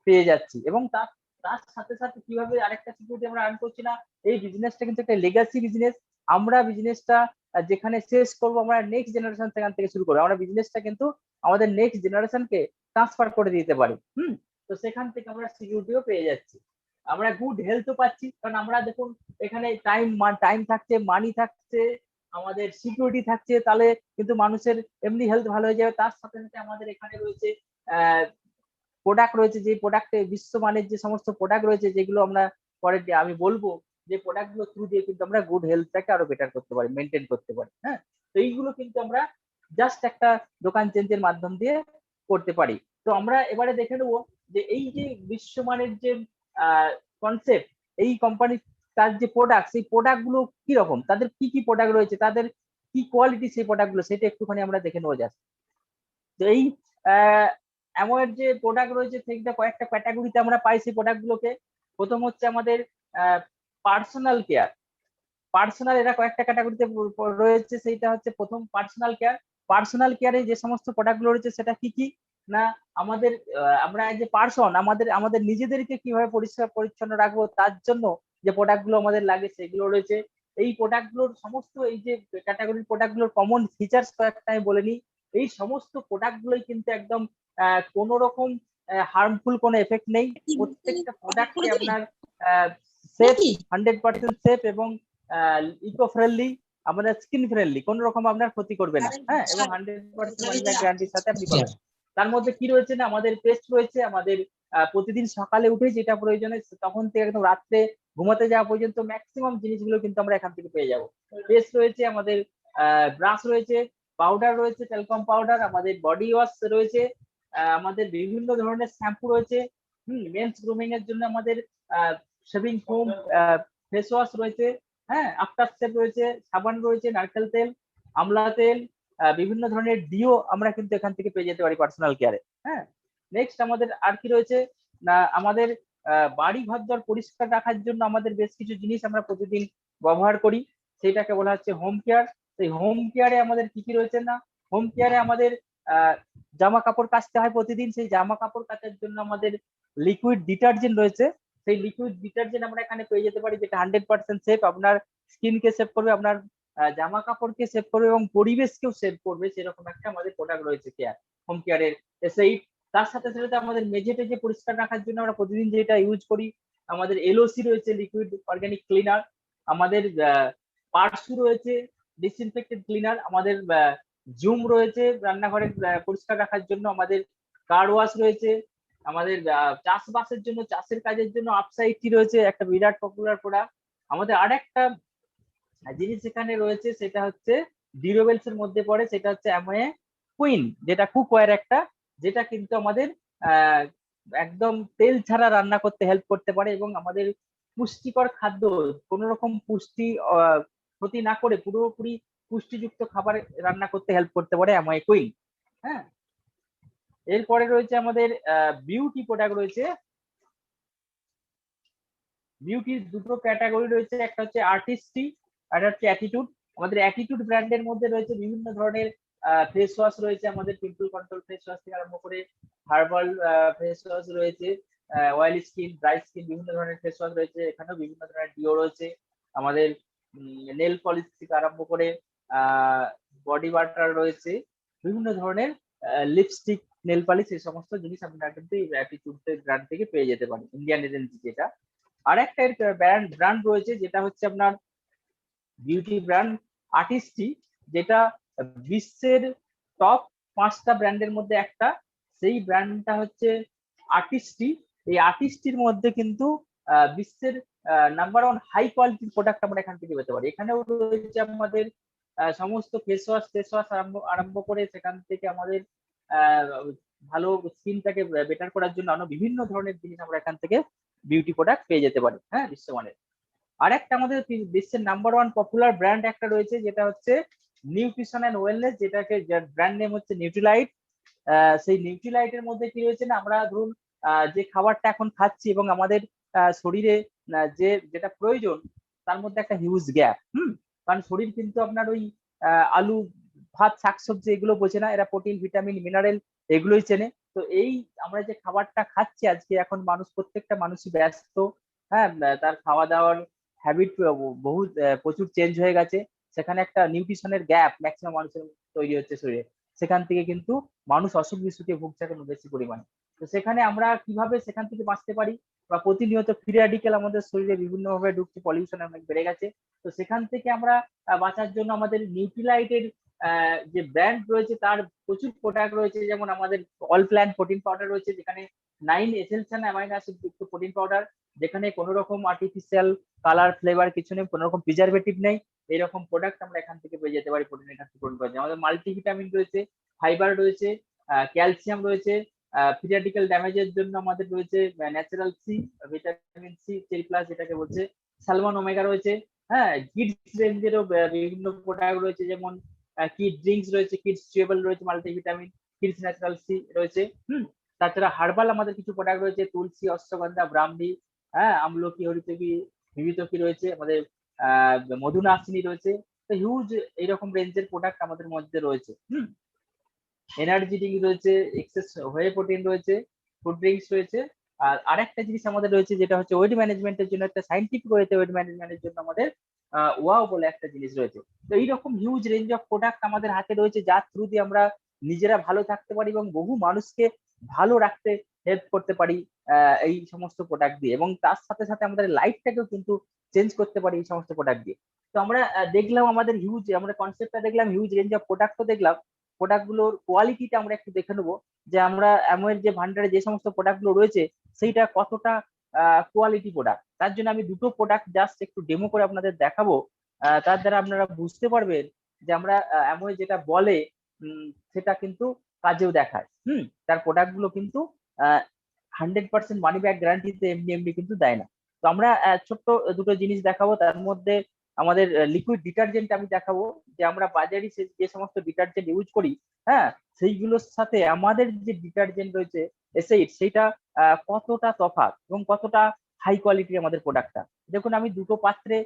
পেয়ে যাচ্ছি। এবং তার তার সাথে সাথে কিভাবে আরেকটা সিকিউরিটি আমরা আর্ন করছি না, এই বিজনেসটা কিন্তু একটা লেগাসি বিজনেস। আমরা বিজনেসটা যেখানে শেষ করবো, আমরা নেক্সট জেনারেশন সেখান থেকে শুরু করবো। আমরা বিজনেসটা কিন্তু আমাদের নেক্সট জেনারেশনকে ট্রান্সফার করে দিতে পারি। তো সেখান থেকে আমরা সিকিউরিটিও পেয়ে যাচ্ছি, আমরা গুড হেলথও পাচ্ছি। কারণ আমরা দেখুন এখানে টাইম থাকছে, মানি থাকছে, আমাদের সিকিউরিটি থাকছে, তাহলে কিন্তু মানুষের এমনি হেলথ ভালো হয়ে যাবে। তার সাথে সাথে আমাদের এখানে রয়েছে প্রোডাক্ট রয়েছে, যে প্রোডাক্টে বিশ্বমানের যে সমস্ত প্রোডাক্ট রয়েছে, যেগুলো আমরা পরে আমি বলবো যে প্রোডাক্ট গুলো থ্রু দিয়ে কিন্তু আমরা গুড হেলথটাকে আরো বেটার করতে পারি, মেনটেন করতে পারি। হ্যাঁ, তো এইগুলো কিন্তু আমরা জাস্ট একটা দোকান চেঞ্জের মাধ্যম দিয়ে করতে পারি। তো আমরা এবারে দেখে নেবো যে এই যে বিশ্বমানের যে কনসেপ্ট, এই কোম্পানি তার যে প্রোডাক্ট, সেই প্রোডাক্ট গুলো কি রকম, তাদের কি কি প্রোডাক্ট রয়েছে, তাদের কি কোয়ালিটি সেই প্রোডাক্ট গুলো, সেটা একটুখানি আমরা দেখে নেবো জাস্ট। তো এই এমন যে প্রোডাক্ট রয়েছে, সেইটা কয়েকটা ক্যাটাগরিতে আমরা পাই সেই প্রোডাক্ট গুলোকে। প্রথম হচ্ছে আমাদের পার্সোনাল কেয়ার। পার্সোনাল এরা কয়েকটা ক্যাটাগরিতে রয়েছে, সেইটা হচ্ছে প্রথম পার্সোনাল কেয়ার। পার্সোনাল কেয়ারে যে সমস্ত প্রোডাক্ট গুলো রয়েছে সেটা কি কি না, আমাদের আমরা যে পার্সন আমাদের নিজেদেরকে কিভাবে পরিষ্কার পরিচ্ছন্ন রাখবো, তার জন্য যে প্রোডাক্ট গুলো আমাদের লাগে সেগুলো রয়েছে। এই প্রোডাক্ট গুলোর সমস্ত এই যে ক্যাটাগরির প্রোডাক্ট গুলোর কমন ফিচার্স কয়েকটা আমি বলে নিই। এই সমস্ত প্রোডাক্ট গুলোই কিন্তু একদম কোন রকম হার্মফুল কোনো এফেক্ট নেই। প্রত্যেকটা প্রোডাক্টে আপনার সেফ, 100% সেফ এবং ইকো ফ্রেন্ডলি, আমাদের স্কিন ফ্রেন্ডলি, কোন রকম আপনার ক্ষতি করবে না। হ্যাঁ, এবং 100% মানি ব্যাক গ্যারান্টির সাথে আপনি পাবেন। তার মধ্যে কি রয়েছে না, আমাদের পেস্ট রয়েছে। আমাদের প্রতিদিন সকালে উঠে যেটা প্রয়োজনে তখন থেকে একদম রাত্রে ঘুমাতে যাওয়া পর্যন্ত ম্যাক্সিমাম জিনিসগুলো কিন্তু আমরা এখান থেকে পেয়ে যাবো। পেস্ট রয়েছে, আমাদের ব্রাশ রয়েছে, পাউডার রয়েছে, ট্যালকম পাউডার, আমাদের বডি ওয়াশ রয়েছে, আমাদের বিভিন্ন ধরনের শ্যাম্পু রয়েছে। মেন্স গ্রুমিং এর জন্য আমাদের শেভিং ফোম, ফেস ওয়াশ রয়েছে, হ্যাঁ, আফটার সেভ রয়েছে, সাবান রয়েছে, নারকেল তেল, আমলা তেল, বিভিন্ন ধরনের ডিও আমরা কিন্তু এখান থেকে পেয়ে যেতে পারি পার্সোনাল কেয়ারে। হ্যাঁ, নেক্সট আমাদের আর কি রয়েছে না, আমাদের বাড়ি ঘরদর পরিষ্কার রাখার জন্য আমাদের বেশ কিছু জিনিস আমরা প্রতিদিন ব্যবহার করি, সেটাকে বলা হচ্ছে হোম কেয়ার। সেই হোম কেয়ারে আমাদের কি কি রয়েছে না, হোম কেয়ারে আমাদের জামা কাপড় কাচতে হয় প্রতিদিন, সেই জামা কাপড় কাচার জন্য আমাদের লিকুইড ডিটারজেন্ট রয়েছে। সেই লিকুইড ডিটারজেন্ট আমরা এখানে পেয়ে যেতে পারি, যেটা 100% সেফ, আপনার স্কিনকে সেভ করবে, আপনার জামা কাপড়কে সেভ করবে এবং পরিবেশকেও সেভ করবে, সেরকম একটা আমাদের প্রোডাক্ট রয়েছে কেয়ার হোম কেয়ারের এসএইট। তার সাথে সাথে আমাদের মেঝেতে যে পরিষ্কার রাখার জন্য আমরা প্রতিদিন যেটা ইউজ করি, আমাদের এলওসি রয়েছে, লিকুইড অর্গানিক ক্লিনার, আমাদের পার্সু রয়েছে ডিসইনফেক্টেড ক্লিনার, আমাদের জুম রয়েছে রান্নাঘরে পরিষ্কার রাখার জন্য, আমাদের কার ওয়াশ রয়েছে, আমাদের চাষবাসের জন্য, চাষের কাজের জন্য আপসাইটটি রয়েছে, একটা বিরাট পপুলার প্রোডাক্ট। আমাদের আরেকটা জিনিস এখানে রয়েছে, সেটা হচ্ছে ডিউরেবলস এর মধ্যে পড়ে, সেটা হচ্ছে অ্যামওয়ে কুইন, যেটা কুকওয়্যার একটা, যেটা কিন্তু আমাদের একদম তেল ছাড়া রান্না করতে হেল্প করতে পারে এবং আমাদের পুষ্টিকর খাদ্য, কোন রকম পুষ্টি ক্ষতি না করে পুরোপুরি পুষ্টিযুক্ত খাবার রান্না করতে হেল্প করতে পারে অ্যামওয়ে কুইন। হ্যাঁ, এরপরে রয়েছে আমাদের বিউটি প্রোডাক্ট রয়েছে। বিউটির দুটো ক্যাটাগরি রয়েছে, একটা হচ্ছে আর্টিস্ট্রি আর হচ্ছে অ্যাটিটিউড। আমাদের অ্যাটিটিউড ব্র্যান্ডের মধ্যে রয়েছে বিভিন্ন ধরনের ফেস ওয়াশ রয়েছে, আমাদের পিম্পল কন্ট্রোল ফেস ওয়াশ থেকে আরম্ভ করে হার্বাল ফেস ওয়াশ রয়েছে, অয়েলি স্কিন, ড্রাই স্কিন, বিভিন্ন ধরনের ফেস ওয়াশ রয়েছে। এখানেও বিভিন্ন ধরনের ডিও রয়েছে, আমাদের নেল পলিশ থেকে আরম্ভ করে বডি বাটার রয়েছে, বিভিন্ন ধরনের লিপস্টিক, নেল পলিশ, এই সমস্ত জিনিস আপনারা কিন্তু এই অ্যাটিটিউড ব্র্যান্ড থেকে পেয়ে যেতে পারেন, ইন্ডিয়ান এজেন্সি যেটা। আর একটা ব্র্যান্ড রয়েছে যেটা হচ্ছে আপনার বিউটি ব্র্যান্ড আর্টিস্ট্রি, যেটা বিশ্বের টপ 5টা ব্র্যান্ডের মধ্যে একটা, সেই ব্র্যান্ডটা হচ্ছে আর্টিস্ট্রি। এই আর্টিস্ট্রির মধ্যে কিন্তু বিশ্বের নাম্বার 1 হাই কোয়ালিটির প্রোডাক্ট আমরা এখান থেকে পেতে পারি। এখানেও রয়েছে আমাদের সমস্ত ফেস ওয়াশ আরম্ভ করে, সেখান থেকে আমাদের ভালো স্কিনটাকে বেটার করার জন্য আরো বিভিন্ন ধরনের জিনিস আমরা এখান থেকে বিউটি প্রোডাক্ট পেয়ে যেতে পারি। হ্যাঁ, বিশ্বমানের। আর একটা আমাদের বিশ্বের নাম্বার 1 পপুলার ব্র্যান্ড একটা রয়েছে, যেটা হচ্ছে নিউট্রিশন অ্যান্ড ওয়েলনেস, যেটাকে ব্র্যান্ড নেম হচ্ছে নিউট্রিলাইট। সেই নিউট্রিলাইটের মধ্যে কি রয়েছে না, আমরা ধরুন যে খাবারটা এখন খাচ্ছি এবং আমাদের শরীরে যেটা প্রয়োজন, তার মধ্যে একটা হিউজ গ্যাপ। কারণ শরীর কিন্তু আপনার ওই আলু ভাত শাকসবজি এগুলো বোঝে না, এরা প্রোটিন, ভিটামিন, মিনারেল এগুলোই চেনে। তো এই আমরা যে খাবারটা খাচ্ছি আজকে, এখন প্রত্যেকটা মানুষই ব্যস্ত। হ্যাঁ, তার খাওয়া দাওয়ার হ্যাবিট প্রচুর চেঞ্জ হয়ে গেছে, সেখানে একটা নিউট্রিশনের গ্যাপ ম্যাক্সিমাম মানুষের তৈরি হচ্ছে শরীরে, সেখান থেকে কিন্তু মানুষ অসুখ বিসুখে ভুগছে এখন বেশি পরিমাণে। তো সেখানে আমরা কিভাবে সেখান থেকে বাঁচতে পারি, বা প্রতিনিয়ত ফ্রি র্যাডিক্যাল আমাদের শরীরে বিভিন্ন ভাবে ঢুকছে, পলিউশন অনেক বেড়ে গেছে। তো সেখান থেকে আমরা বাঁচার জন্য আমাদের নিউট্রিলাইটের যে ব্র্যান্ড রয়েছে, তার প্রচুর প্রোডাক্ট রয়েছে, যেমন আমাদের অল প্ল্যান প্রোটিন পাউডার রয়েছে, যেখানে 9 এসেনশিয়াল অ্যামাইনো অ্যাসিড যুক্ত প্রোটিন পাউডার, যেখানে কোনো রকম আর্টিফিশিয়াল কালার, ফ্লেভার কিছু নেই, কোনো রকম প্রিজারভেটিভ নেই। এইরকম প্রোডাক্ট আমরা এখান থেকে পেয়ে যেতে পারি, প্রোটিন এখান থেকে পূরণ করা যায়। আমাদের মাল্টিভিটামিন রয়েছে, ফাইবার রয়েছে, ক্যালসিয়াম রয়েছে, ফ্রি র্যাডিক্যাল ড্যামেজের জন্য আমাদের রয়েছে natural C, vitamin C, cherry plus যেটাকে বলছে, সালমন ওমেগা রয়েছে। হ্যাঁ, কিডস রেঞ্জেরও বিভিন্ন প্রোডাক্ট রয়েছে, যেমন কিড ড্রিঙ্কস রয়েছে, কিডস চিউয়েবল রয়েছে, মাল্টিভিটামিন, কিডস ন্যাচারাল সি রয়েছে। তাছাড়া হার্বাল আমাদের কিছু প্রোডাক্ট রয়েছে, তুলসী, অশ্বগন্ধা, ব্রাহ্মী, হ্যাঁ, আমলকি, হরিতকি, বিবিতকি রয়েছে, আমাদের মধুনাশিনী রয়েছে। তো হিউজ এইরকম রেঞ্জের প্রোডাক্ট আমাদের মধ্যে রয়েছে। এনার্জি ড্রিঙ্ক রয়েছে, এক্সেস হয়ে প্রোটিন রয়েছে, ফুড ড্রিঙ্কস রয়েছে। আর আরেকটা জিনিস আমাদের রয়েছে, যেটা হচ্ছে ওয়েট ম্যানেজমেন্টের জন্য, একটা সাইন্টিফিক ওয়েতে ওয়েট ম্যানেজমেন্টের জন্য আমাদের ওয়াও বলে একটা জিনিস রয়েছে। তো এইরকম হিউজ রেঞ্জ অফ প্রোডাক্ট আমাদের হাতে রয়েছে, যার থ্রু দিয়ে আমরা নিজেরা ভালো থাকতে পারি এবং বহু মানুষকে ভালো রাখতে হেল্প করতে পারি এই সমস্ত প্রোডাক্ট দিয়ে, এবং তার সাথে সাথে আমাদের লাইফটাকেও কিন্তু চেঞ্জ করতে পারি এই সমস্ত প্রোডাক্ট দিয়ে। তো আমরা দেখলাম আমাদের হিউজ, আমরা কনসেপ্টটা দেখলাম, হিউজ রেঞ্জ অফ প্রোডাক্টও দেখলাম। প্রোডাক্ট গুলোর কোয়ালিটিটা আমরা একটু দেখে নেবো, যে আমরা অ্যামওয়ের যে ভান্ডারে যে সমস্ত প্রোডাক্ট গুলো রয়েছে, সেইটা কতটা কোয়ালিটি প্রোডাক্ট। তার জন্য আমি দুটো প্রোডাক্ট জাস্ট একটু ডেমো করে আপনাদের দেখাবো, তার দ্বারা আপনারা বুঝতে পারবেন যে আমরা অ্যামওয়ে যেটা বলে সেটা কিন্তু কাজেও দেখায়। তার প্রোডাক্ট গুলো কিন্তু 100% মানি ব্যাক গ্যারান্টিতে এমনি এমনি কিন্তু দেয় না। তো আমরা ছোট্ট দুটো জিনিস দেখাবো, তার মধ্যে আমাদের লিকুইড ডিটারজেন্ট আমি দেখাবো, যে আমরা বাজারে যে সমস্ত ডিটারজেন্ট ইউজ করি, হ্যাঁ, সেইগুলোর সাথে আমাদের যে ডিটারজেন্ট রয়েছে এসএইট, সেইটা কতটা তফাৎ এবং কতটা হাই কোয়ালিটি আমাদের প্রোডাক্টটা। দেখুন, আমি দুটো পাত্রে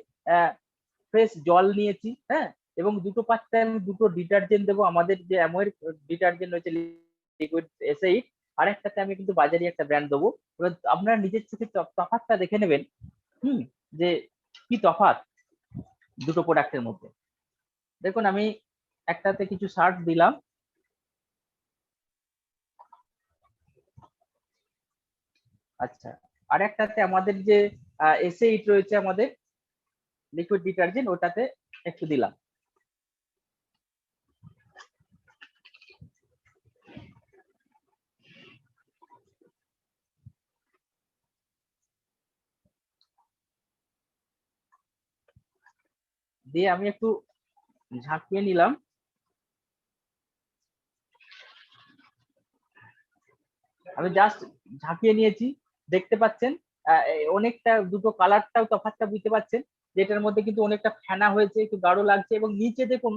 ফ্রেশ জল নিয়েছি, হ্যাঁ, এবং দুটো পাত্রে আমি দুটো ডিটারজেন্ট দেবো। আমাদের যে অ্যামোয়ের ডিটারজেন্ট রয়েছে লিকুইড এসএইট, আরেকটাতে আমি কিন্তু বাজারি একটা ব্র্যান্ড দেবো। এবার আপনারা নিজের চোখে তফাৎটা দেখে নেবেন, যে কি তফাৎ দুটো প্রোডাক্টের মধ্যে। দেখুন আমি একটাতে কিছু শার্ট দিলাম, আচ্ছা, আর একটাতে আমাদের যে এসএইট রয়েছে আমাদের লিকুইড ডিটারজেন্ট, ওটাতে একটু দিলাম। দিয়ে আমি একটু ঝাঁকিয়ে নিলাম। আমি জাস্ট ঝাঁকিয়ে নিয়েছি, দেখতে পাচ্ছেন অনেকটা দুটো কালারটাও তফাৎটা বুঝতে পাচ্ছেন, যেটার মধ্যে কিন্তু অনেকটা ফেনা হয়েছে, একটু গাঢ় লাগছে, এবং নিচে দেখুন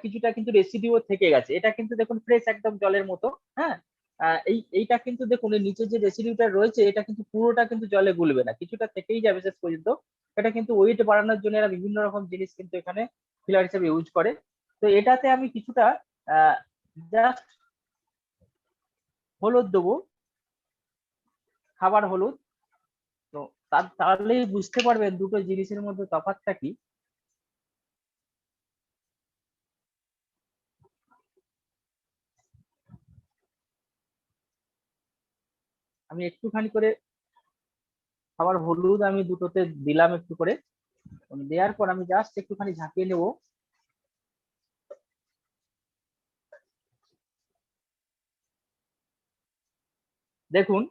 কিছুটা কিন্তু রেসিডিও থেকে গেছে। এটা কিন্তু দেখুন ফ্রেশ একদম জলের মতো। হ্যাঁ, এইটা কিন্তু দেখুন এর নিচে যে রেসিডিউটা রয়েছে এটা কিন্তু পুরোটা কিন্তু জলে গুলবে না, কিছুটা থেকেই যাবে শেষ পর্যন্ত। এটা কিন্তু ওয়েট বাড়ানোর জন্য এরা বিভিন্ন রকম জিনিস কিন্তু এখানে ফিলার হিসেবে ইউজ করে। তো এটাতে আমি কিছুটা জাস্ট হলুদ দেবো, খাবার হলুদ। তো তাহলেই বুঝতে পারবেন দুটো জিনিসের মধ্যে তফাৎটা কি। আমি একটুখানি করে খাবার হলুদ আমি দুটোতে দিলাম একটু করে, দেওয়ার পর আমি জাস্ট একটুখানি ঝাঁকিয়ে নেব। দেখুন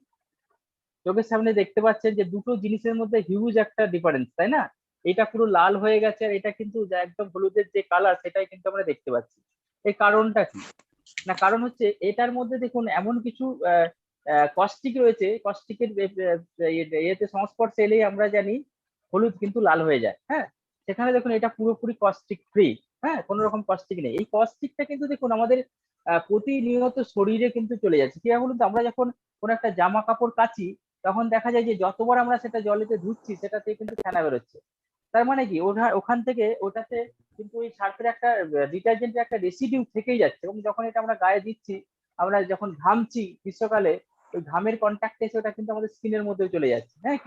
চোখের সামনে দেখতে পাচ্ছেন যে দুটো জিনিসের মধ্যে হিউজ একটা ডিফারেন্স, তাই না? এটা পুরো লাল হয়ে গেছে, আর এটা কিন্তু একদম হলুদের যে কালার সেটাই কিন্তু আমরা দেখতে পাচ্ছি। এই কারণটা কি? না, কারণ হচ্ছে এটার মধ্যে দেখুন এমন কিছু কস্টিক রয়েছে, কস্টিকের ইয়েতে সংস্পর্শে এলেই আমরা জানি হলুদ কিন্তু লাল হয়ে যায়। হ্যাঁ, সেখানে দেখুন এটা পুরোপুরি কস্টিক ফ্রি। হ্যাঁ, কোনো রকম কস্টিক নেই। এই কস্টিকটা কিন্তু দেখুন আমাদের প্রতিনিয়ত শরীরে কিন্তু চলে যাচ্ছে। কি বলুন তো, আমরা যখন কোনো একটা জামা কাপড় কাচি তখন দেখা যায় যে যতবার আমরা সেটা জলেতে ধুচ্ছি সেটাতে কিন্তু ফেনা বেরোচ্ছে। তার মানে কি ওখান থেকে ওটাতে কিন্তু ওই সার্ফের একটা ডিটারজেন্টের একটা রেসিডিউ থেকেই যাচ্ছে, এবং যখন এটা আমরা গায়ে দিচ্ছি, আমরা যখন ঘামছি গ্রীষ্মকালে, ওই ঘামের কন্ট্যাক্টে এসে ওটা কিন্তু আমাদের স্কিনের মধ্যে চলে যাচ্ছে। হ্যাঁ,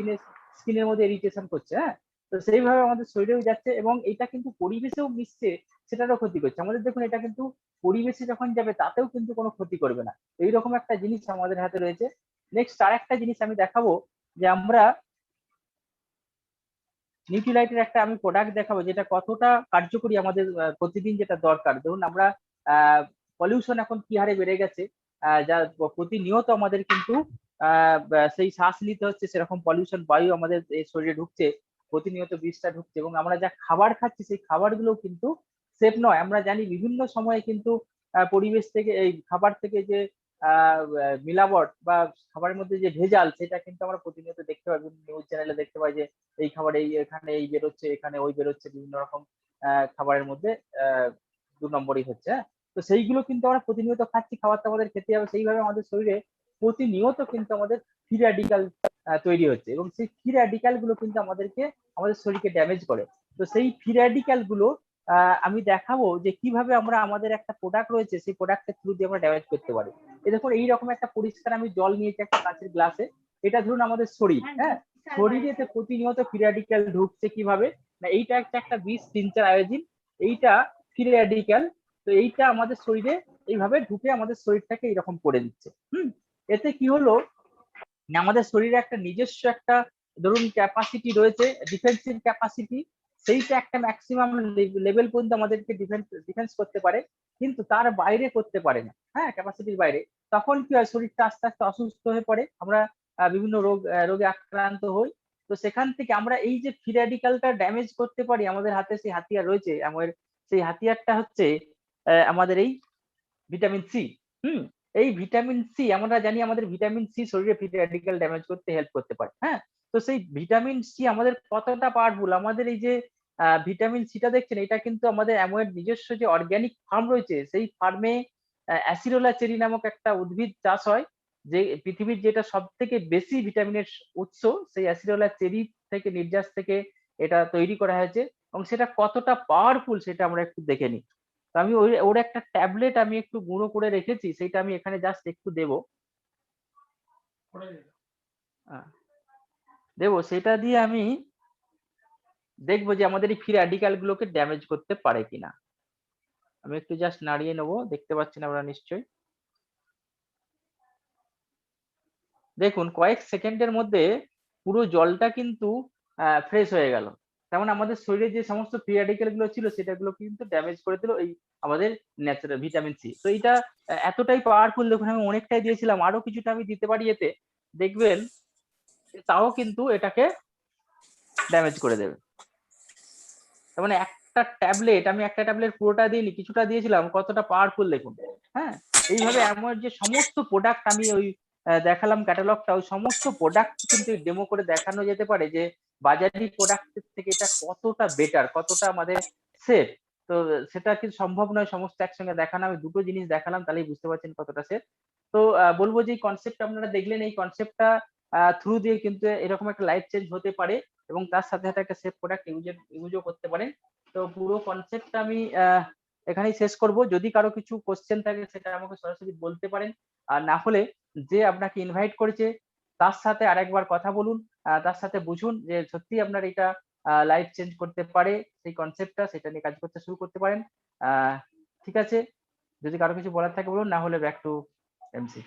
স্কিনের মধ্যে ইরিটেশন করছে। হ্যাঁ, তো সেইভাবে আমাদের শরীরেও যাচ্ছে, এবং এটা কিন্তু পরিবেশেও মিশছে, সেটারও ক্ষতি করছে আমাদের। দেখুন এটা কিন্তু পরিবেশে যখন যাবে তাতেও কিন্তু কোনো ক্ষতি করবে না। এইরকম একটা জিনিস আমাদের হাতে রয়েছে। নেক্সট আর একটা জিনিস আমি দেখাবো, যে আমরা নিউট্রিলাইটের একটা আমি প্রোডাক্ট দেখাবো যেটা কতটা কার্যকরী আমাদের প্রতিদিন যেটা দরকার। ধরুন আমরা পলিউশন এখন কি হারে বেড়ে গেছে, যা প্রতিনিয়ত আমাদের কিন্তু সেই শ্বাস নিতে হচ্ছে, সেরকম পলিউশন বায়ু আমাদের শরীরে ঢুকছে, প্রতিনিয়ত বিষটা ঢুকছে, এবং আমরা যা খাবার খাচ্ছি সেই খাবারগুলো কিন্তু সেফ নয়। আমরা জানি বিভিন্ন সময়ে কিন্তু পরিবেশ থেকে এই খাবার থেকে যে মিলাবট বা খাবারের মধ্যে যে ভেজাল, সেটা কিন্তু আমরা প্রতিনিয়ত দেখতে পাই, নিউজ চ্যানেলে দেখতে পাই যে এই খাবার এই এখানে এই বেরোচ্ছে, এখানে ওই বেরোচ্ছে, বিভিন্ন রকম খাবারের মধ্যে দু নম্বরই হচ্ছে। হ্যাঁ, তো সেইগুলো কিন্তু আমরা প্রতিনিয়ত খাচ্ছি, খাবারটা আমাদের খেতে হবে, সেইভাবে আমাদের শরীরে প্রতিনিয়ত কিন্তু আমাদের ফ্রি র্যাডিক্যাল তৈরি হচ্ছে, এবং সেই ফ্রি র্যাডিক্যাল গুলো কিন্তু আমাদের শরীরকে ড্যামেজ করে। তো সেই ফ্রি র্যাডিক্যাল গুলো আমি দেখাবো যে কিভাবে আমরা আমাদের একটা প্রোডাক্ট রয়েছে সেই প্রোডাক্টের থ্রু দিয়ে আমরা ড্যামেজ করতে পারি। এই দেখুন এইরকম একটা পরিষ্কার আমি জল নিয়েছি একটা কাঁচের গ্লাসে। এটা ধরুন আমাদের শরীর। হ্যাঁ, শরীরেতে প্রতিনিয়ত ফ্রি র্যাডিক্যাল ঢুকছে কিভাবে না, এইটা একটা বিষ তিনচার আয়োজিন, এইটা ফ্রি র্যাডিক্যাল। তো এইটা আমাদের শরীরে এইভাবে ঢুকে আমাদের শরীরটাকে এইরকম করে দিচ্ছে। এতে কি হলো না, আমাদের শরীরে একটা নিজস্ব একটা ধরুন ক্যাপাসিটি রয়েছে, ডিফেন্সিভ ক্যাপাসিটি, সেইটা একটা ম্যাক্সিমাম লেভেল পর্যন্ত আমাদেরকে ডিফেন্স করতে পারে, কিন্তু তার বাইরে করতে পারে না। হ্যাঁ, ক্যাপাসিটির বাইরে। তখন কি হয়, শরীরটা আস্তে আস্তে অসুস্থ হয়ে পড়ে, আমরা বিভিন্ন রোগে আক্রান্ত হই। তো সেখান থেকে আমরা এই যে ফ্রি র্যাডিক্যালটা ড্যামেজ করতে পারি, আমাদের হাতে সেই হাতিয়ার রয়েছে। আমাদের সেই হাতিয়ারটা হচ্ছে আমাদের এই ভিটামিন সি। হুম, এই ভিটামিন সি আমরা জানি আমাদের ভিটামিন সি শরীরে ফ্রি র্যাডিক্যাল ড্যামেজ করতে হেল্প করতে পারে। হ্যাঁ, তো সেই ভিটামিন সি আমাদের কতটা পাওয়ারফুল, আমাদের এই যে ভিটামিন সিটা দেখছেন, এটা কিন্তু আমাদের অ্যামোয়ের নিজস্ব যে অর্গানিক ফার্ম রয়েছে, সেই ফার্মে অ্যাসিরোলা চেরি নামক একটা উদ্ভিদ চাষ হয়, যে পৃথিবীর যেটা সব থেকে বেশি ভিটামিনের উৎস, সেই অ্যাসিরোলা চেরি থেকে নির্যাস থেকে এটা তৈরি করা হয়েছে, এবং সেটা কতটা পাওয়ারফুল সেটা আমরা একটু দেখে নিই। তো আমি ওর একটা ট্যাবলেট আমি একটু গুঁড়ো করে রেখেছি, সেটা আমি এখানে জাস্ট একটু দেবো। দেবো, সেটা দিয়ে আমি দেখবো যে আমাদের এই ফ্রি র্যাডিক্যাল গুলোকে ড্যামেজ করতে পারে কিনা। আমি একটু জাস্ট নাড়িয়ে নেবো, দেখতে পাচ্ছেন আপনারা নিশ্চয়ই। দেখুন কয়েক সেকেন্ডের মধ্যে পুরো জলটা কিন্তু ফ্রেশ হয়ে গেল। তেমন আমাদের শরীরে যে সমস্ত ফ্রি র্যাডিক্যাল গুলো ছিল সেটাগুলো কিন্তু ড্যামেজ করে দিল এই আমাদের ন্যাচারাল ভিটামিন সি। তো এটা এতটাই পাওয়ারফুল, দেখুন আমি অনেকটাই দিয়েছিলাম, আরো কিছুটা আমি দিতে পারি এতে, দেখবেন তাও কিন্তু এটাকে ড্যামেজ করে দেবে। তার মানে একটা ট্যাবলেট, আমি একটা ট্যাবলেট পুরোটা দিইনি, কিছুটা দিয়েছিলাম, কতটা পাওয়ারফুল দেখুন। হ্যাঁ, এইভাবে আমার যে সমস্ত প্রোডাক্ট আমি ওই দেখালাম ক্যাটালগটা, ওই সমস্ত প্রোডাক্ট কিন্তু ডেমো করে দেখানো যেতে পারে যে বাজারি প্রোডাক্টের থেকে এটা কতটা বেটার, কতটা আমাদের সেফ। তো সেটা কিন্তু সম্ভব নয় সমস্ত একসঙ্গে দেখানো, আমি দুটো জিনিস দেখালাম তাহলেই বুঝতে পারছেন কতটা সেফ। তো বলবো যে এই কনসেপ্টটা আপনারা দেখলেন, এই কনসেপ্টটা থ্রু দিয়ে কিন্তু এরকম একটা লাইফ চেঞ্জ হতে পারে এবং তার সাথে সাথে একটা সেফ প্রোডাক্ট ইউজও করতে পারেন। তো পুরো কনসেপ্টটা আমি এখানেই শেষ করব। যদি কারো কিছু কোশ্চেন থাকে সেটা আমাকে সরাসরি বলতে পারেন, আর না হলে যে আপনাকে ইনভাইট করেছে তার সাথে আরেকবার কথা বলুন, তার সাথে বুঝুন যে সত্যি আপনার এটা লাইফ চেঞ্জ করতে পারে, সেই কনসেপ্টটা সেটা নিয়ে কাজ করতে শুরু করতে পারেন। ঠিক আছে, যদি কারো কিছু বলার থাকে বলুন, না হলে ব্যাক টু এমসি।